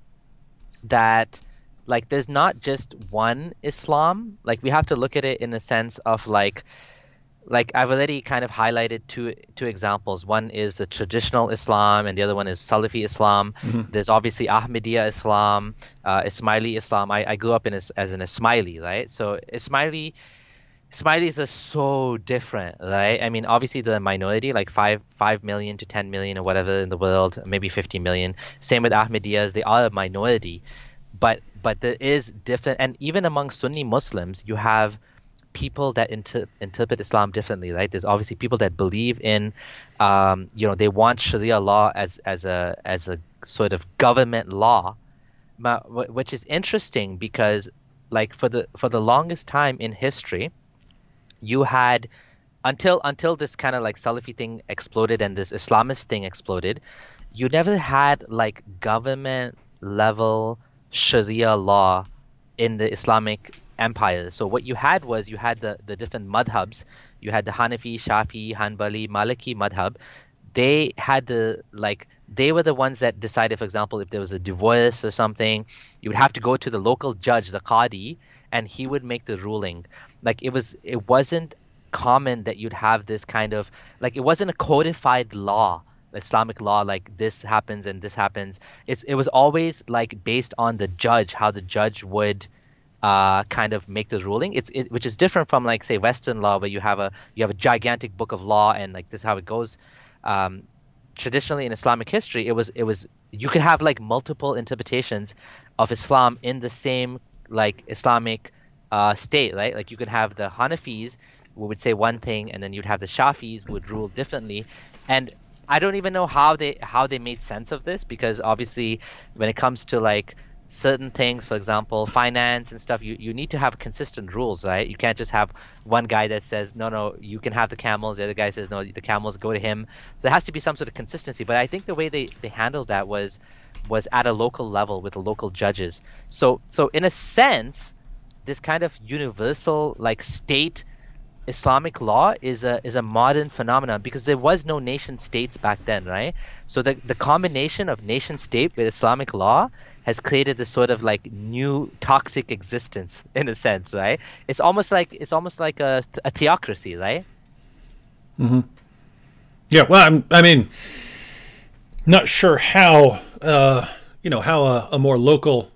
that like there's not just one Islam. Like we have to look at it in the sense of like I've already kind of highlighted two examples. One is the traditional Islam, and the other one is Salafi Islam. Mm-hmm. There's obviously Ahmadiyya Islam, Ismaili Islam. I grew up as an Ismaili, right? So Ismailis are so different, right? I mean, obviously the minority, like 5 million to 10 million or whatever in the world, maybe 50 million. Same with Ahmadiyyas, they are a minority, but there is different, and even among Sunni Muslims, you have people that interpret Islam differently, right? There's obviously people that believe in, they want Sharia law as a sort of government law, which is interesting because, like, for the longest time in history, you had until this kind of like Salafi thing exploded and this Islamist thing exploded, you never had like government level Sharia law in the Islamic empire. So what you had was you had the different madhabs. You had the Hanafi, Shafi, Hanbali, Maliki madhab. They had they were the ones that decided, for example, if there was a divorce or something, you would have to go to the local judge, the Qadi, and he would make the ruling. It wasn't common that you'd have this kind of it wasn't a codified law, Islamic law, like this happens and this happens. It was always like based on the judge, how the judge would kind of make the ruling. Which is different from like say Western law, where you have a gigantic book of law and like this is how it goes. Traditionally in Islamic history, it was you could have like multiple interpretations of Islam in the same like Islamic state, right? Like you could have the Hanafis who would say one thing, and then you'd have the Shafis who would rule differently. And I don't even know how they made sense of this, because obviously when it comes to like certain things, for example, finance and stuff, you need to have consistent rules, right? You can't just have one guy that says, no, you can have the camels. The other guy says, no, the camels go to him. So there has to be some sort of consistency. But I think the way they handled that was at a local level with the local judges. So in a sense, this kind of universal like state Islamic law is a modern phenomenon, because there was no nation states back then, right? So the combination of nation state with Islamic law has created this sort of like new toxic existence in a sense, right? It's almost like a theocracy, right? Mm-hmm. Yeah. Well, I mean, not sure how how a more local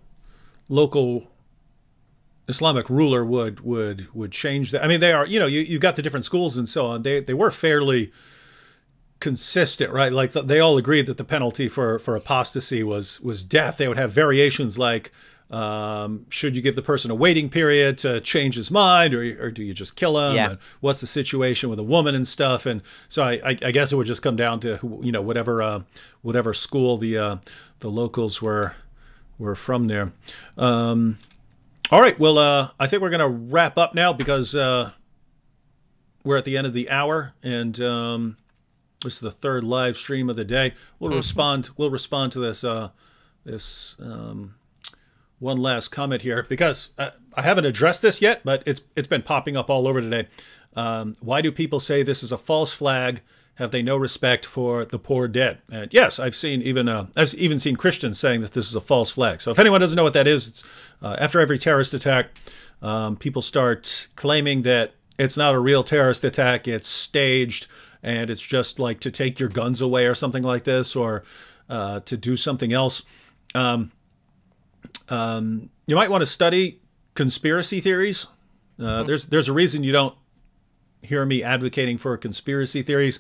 Islamic ruler would change that. I mean, they are, you've got the different schools and so on. They were fairly consistent, right? Like they all agreed that the penalty for apostasy was death. They would have variations like, should you give the person a waiting period to change his mind, or do you just kill him? Yeah. And what's the situation with a woman and stuff? And so I guess it would just come down to whatever school the locals were from there. All right. Well, I think we're going to wrap up now, because we're at the end of the hour, and this is the third live stream of the day. We'll respond. We'll respond to this one last comment here, because I haven't addressed this yet, but it's been popping up all over today. Why do people say this is a false flag? Have they no respect for the poor dead? And yes, I've even seen Christians saying that this is a false flag. So if anyone doesn't know what that is, it's after every terrorist attack, people start claiming that it's not a real terrorist attack, it's staged, and it's just like to take your guns away or something like this, or to do something else. You might want to study conspiracy theories. There's a reason you don't hear me advocating for conspiracy theories.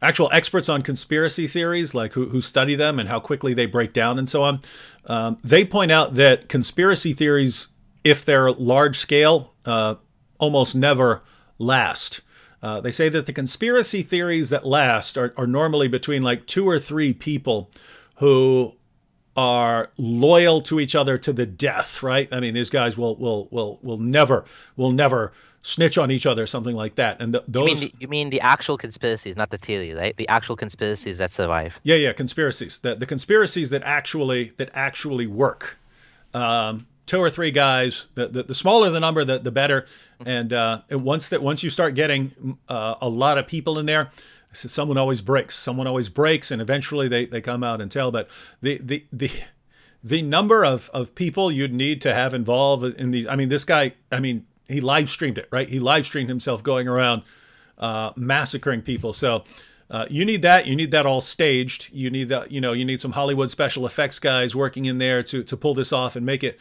Actual experts on conspiracy theories, like who study them and how quickly they break down and so on, they point out that conspiracy theories, if they're large scale, almost never last. They say that the conspiracy theories that last are normally between like 2 or 3 people who are loyal to each other to the death, right? I mean, these guys will never snitch on each other, something like that. And those you mean the actual conspiracies, not the theory, right? The actual conspiracies that survive. Yeah, conspiracies. The conspiracies that actually work. 2 or 3 guys. The smaller the number, the better. And once you start getting a lot of people in there, someone always breaks. Someone always breaks, and eventually they come out and tell. But the number of people you'd need to have involved in these. I mean, this guy. I mean, he live streamed it, right? He live streamed himself going around massacring people. So you need that. You need that all staged. You need that. You need some Hollywood special effects guys working in there to pull this off and make it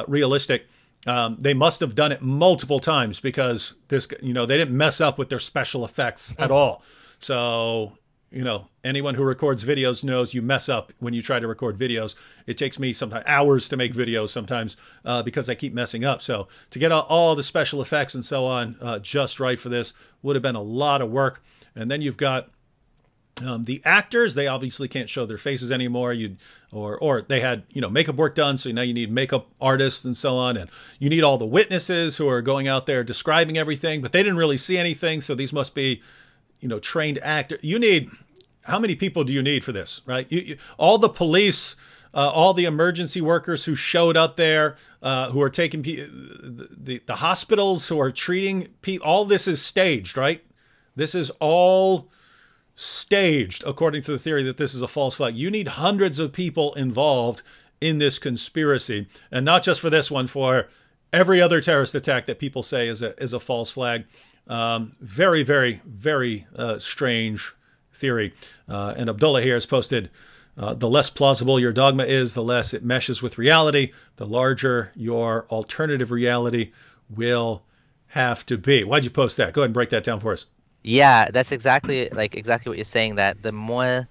realistic. They must have done it multiple times, because they didn't mess up with their special effects at all. So, anyone who records videos knows you mess up when you try to record videos. It takes me sometimes hours to make videos sometimes because I keep messing up. So to get all the special effects and so on just right for this would have been a lot of work. And then you've got The actors, they obviously can't show their faces anymore. Or they had, makeup work done, so now you need makeup artists and so on, and you need all the witnesses who are going out there describing everything, but they didn't really see anything, so these must be, trained actors. How many people do you need for this, right? All the police, all the emergency workers who showed up there, who are taking the hospitals who are treating people, all this is staged, right? This is all staged, according to the theory that this is a false flag. You need hundreds of people involved in this conspiracy, and not just for this one, for every other terrorist attack that people say is a false flag. Very, very, very strange theory. And Abdullah here has posted, the less plausible your dogma is, the less it meshes with reality, the larger your alternative reality will have to be. Why'd you post that? Go ahead and break that down for us. Yeah, that's exactly what you're saying, that the more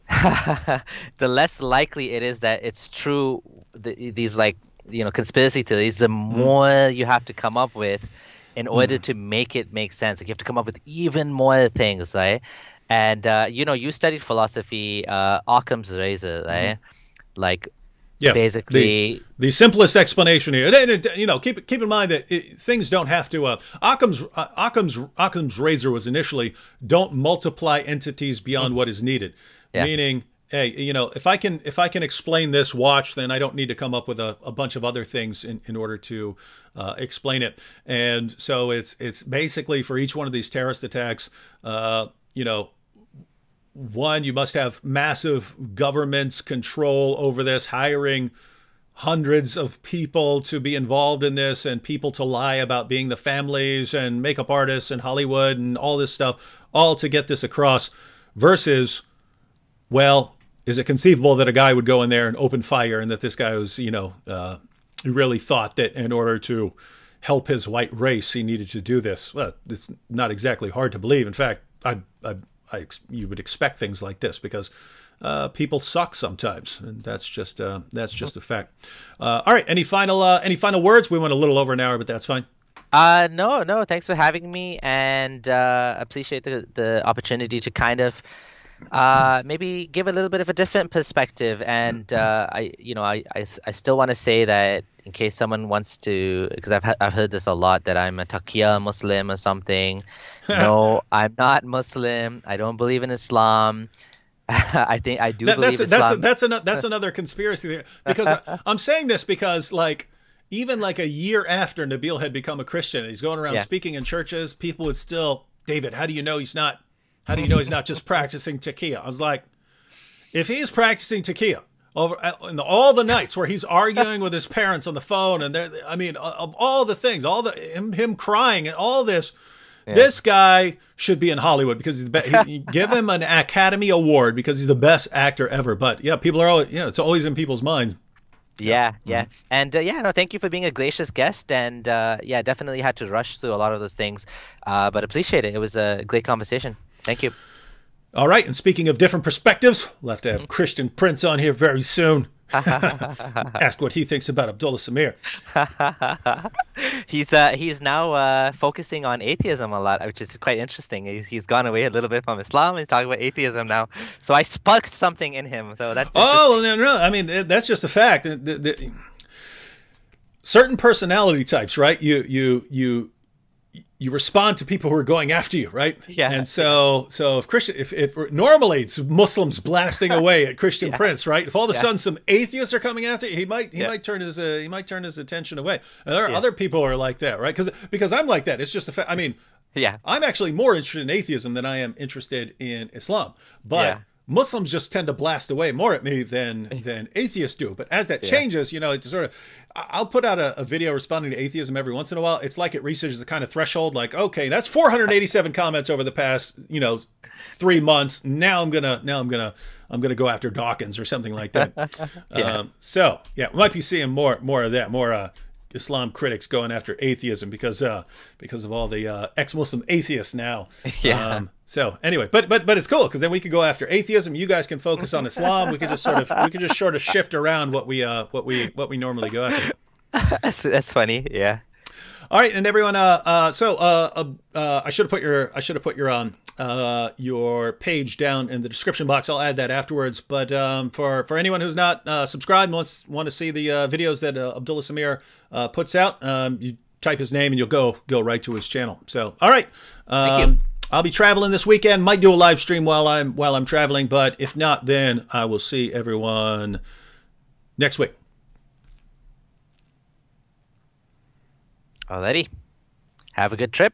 the less likely it is that it's true, these conspiracy theories, the more you have to come up with in order to make it make sense. Like, you have to come up with even more things, right? And you studied philosophy, Occam's razor, right? Yeah, basically the simplest explanation here. Keep in mind that things don't have to. Occam's razor was initially, don't multiply entities beyond what is needed. Yeah. Meaning, hey, if I can explain this watch, then I don't need to come up with a bunch of other things in order to explain it. And so it's basically, for each one of these terrorist attacks, one, you must have massive government's control over this, hiring hundreds of people to be involved in this, and people to lie about being the families and makeup artists and Hollywood and all this stuff, all to get this across. Versus, well, is it conceivable that a guy would go in there and open fire, and that this guy was, really thought that in order to help his white race, he needed to do this? Well, it's not exactly hard to believe. In fact, you would expect things like this, because people suck sometimes, and that's just a fact. All right, any final words? We went a little over an hour, but that's fine. No. Thanks for having me, and appreciate the opportunity to kind of maybe give a little bit of a different perspective. And I still want to say that, in case someone wants to, because I've heard this a lot, that I'm a taqiyya Muslim or something. No, I'm not Muslim. I don't believe in Islam. I think I do believe Islam. That's another conspiracy theory. Because I'm saying this because, even a year after Nabil had become a Christian, and he's going around speaking in churches, people would still, David, how do you know he's not just practicing taqiyya? I was like, if he's practicing taqiyya over in all the nights where he's arguing with his parents on the phone, and of all the things, all him crying and all this. Yeah. This guy should be in Hollywood, because he's the best. Give him an Academy Award because he's the best actor ever. But yeah, people are always, it's always in people's minds. Yeah. And thank you for being a gracious guest. And definitely had to rush through a lot of those things, but appreciate it. It was a great conversation. Thank you. All right. And speaking of different perspectives, we'll have to have Christian Prince on here very soon. Ask what he thinks about Abdullah Samir. He's now focusing on atheism a lot, which is quite interesting. He's gone away a little bit from Islam. He's talking about atheism now. So I sparked something in him. So that's no. I mean, that's just a fact. Certain personality types, right? You respond to people who are going after you, right? Yeah. And so if normally it's Muslims blasting away at Christian Prince, right? If all of a sudden some atheists are coming after you, he might turn his attention away. And there are other people who are like that, right? Because I'm like that. It's just a fact. I mean, I'm actually more interested in atheism than I am interested in Islam, but Muslims just tend to blast away more at me than atheists do. But as that changes, it's sort of, I'll put out a video responding to atheism every once in a while. It's like it reaches a kind of threshold, like, okay, that's 487 comments over the past 3 months. Now I'm gonna go after Dawkins or something like that. So yeah, we might be seeing more of that, more Islam critics going after atheism because of all the ex-Muslim atheists now. So anyway, but it's cool, because then we could go after atheism. You guys can focus on Islam. We could just sort of shift around what we normally go after. That's funny. Yeah. All right, and everyone. I should have put your your page down in the description box. I'll add that afterwards. But for anyone who's not subscribed and want to see the videos that Abdullah Samir puts out, you type his name and you'll go right to his channel. So, all right. Thank you. I'll be traveling this weekend. Might do a live stream while I'm traveling, but if not, then I will see everyone next week. Alrighty. Have a good trip.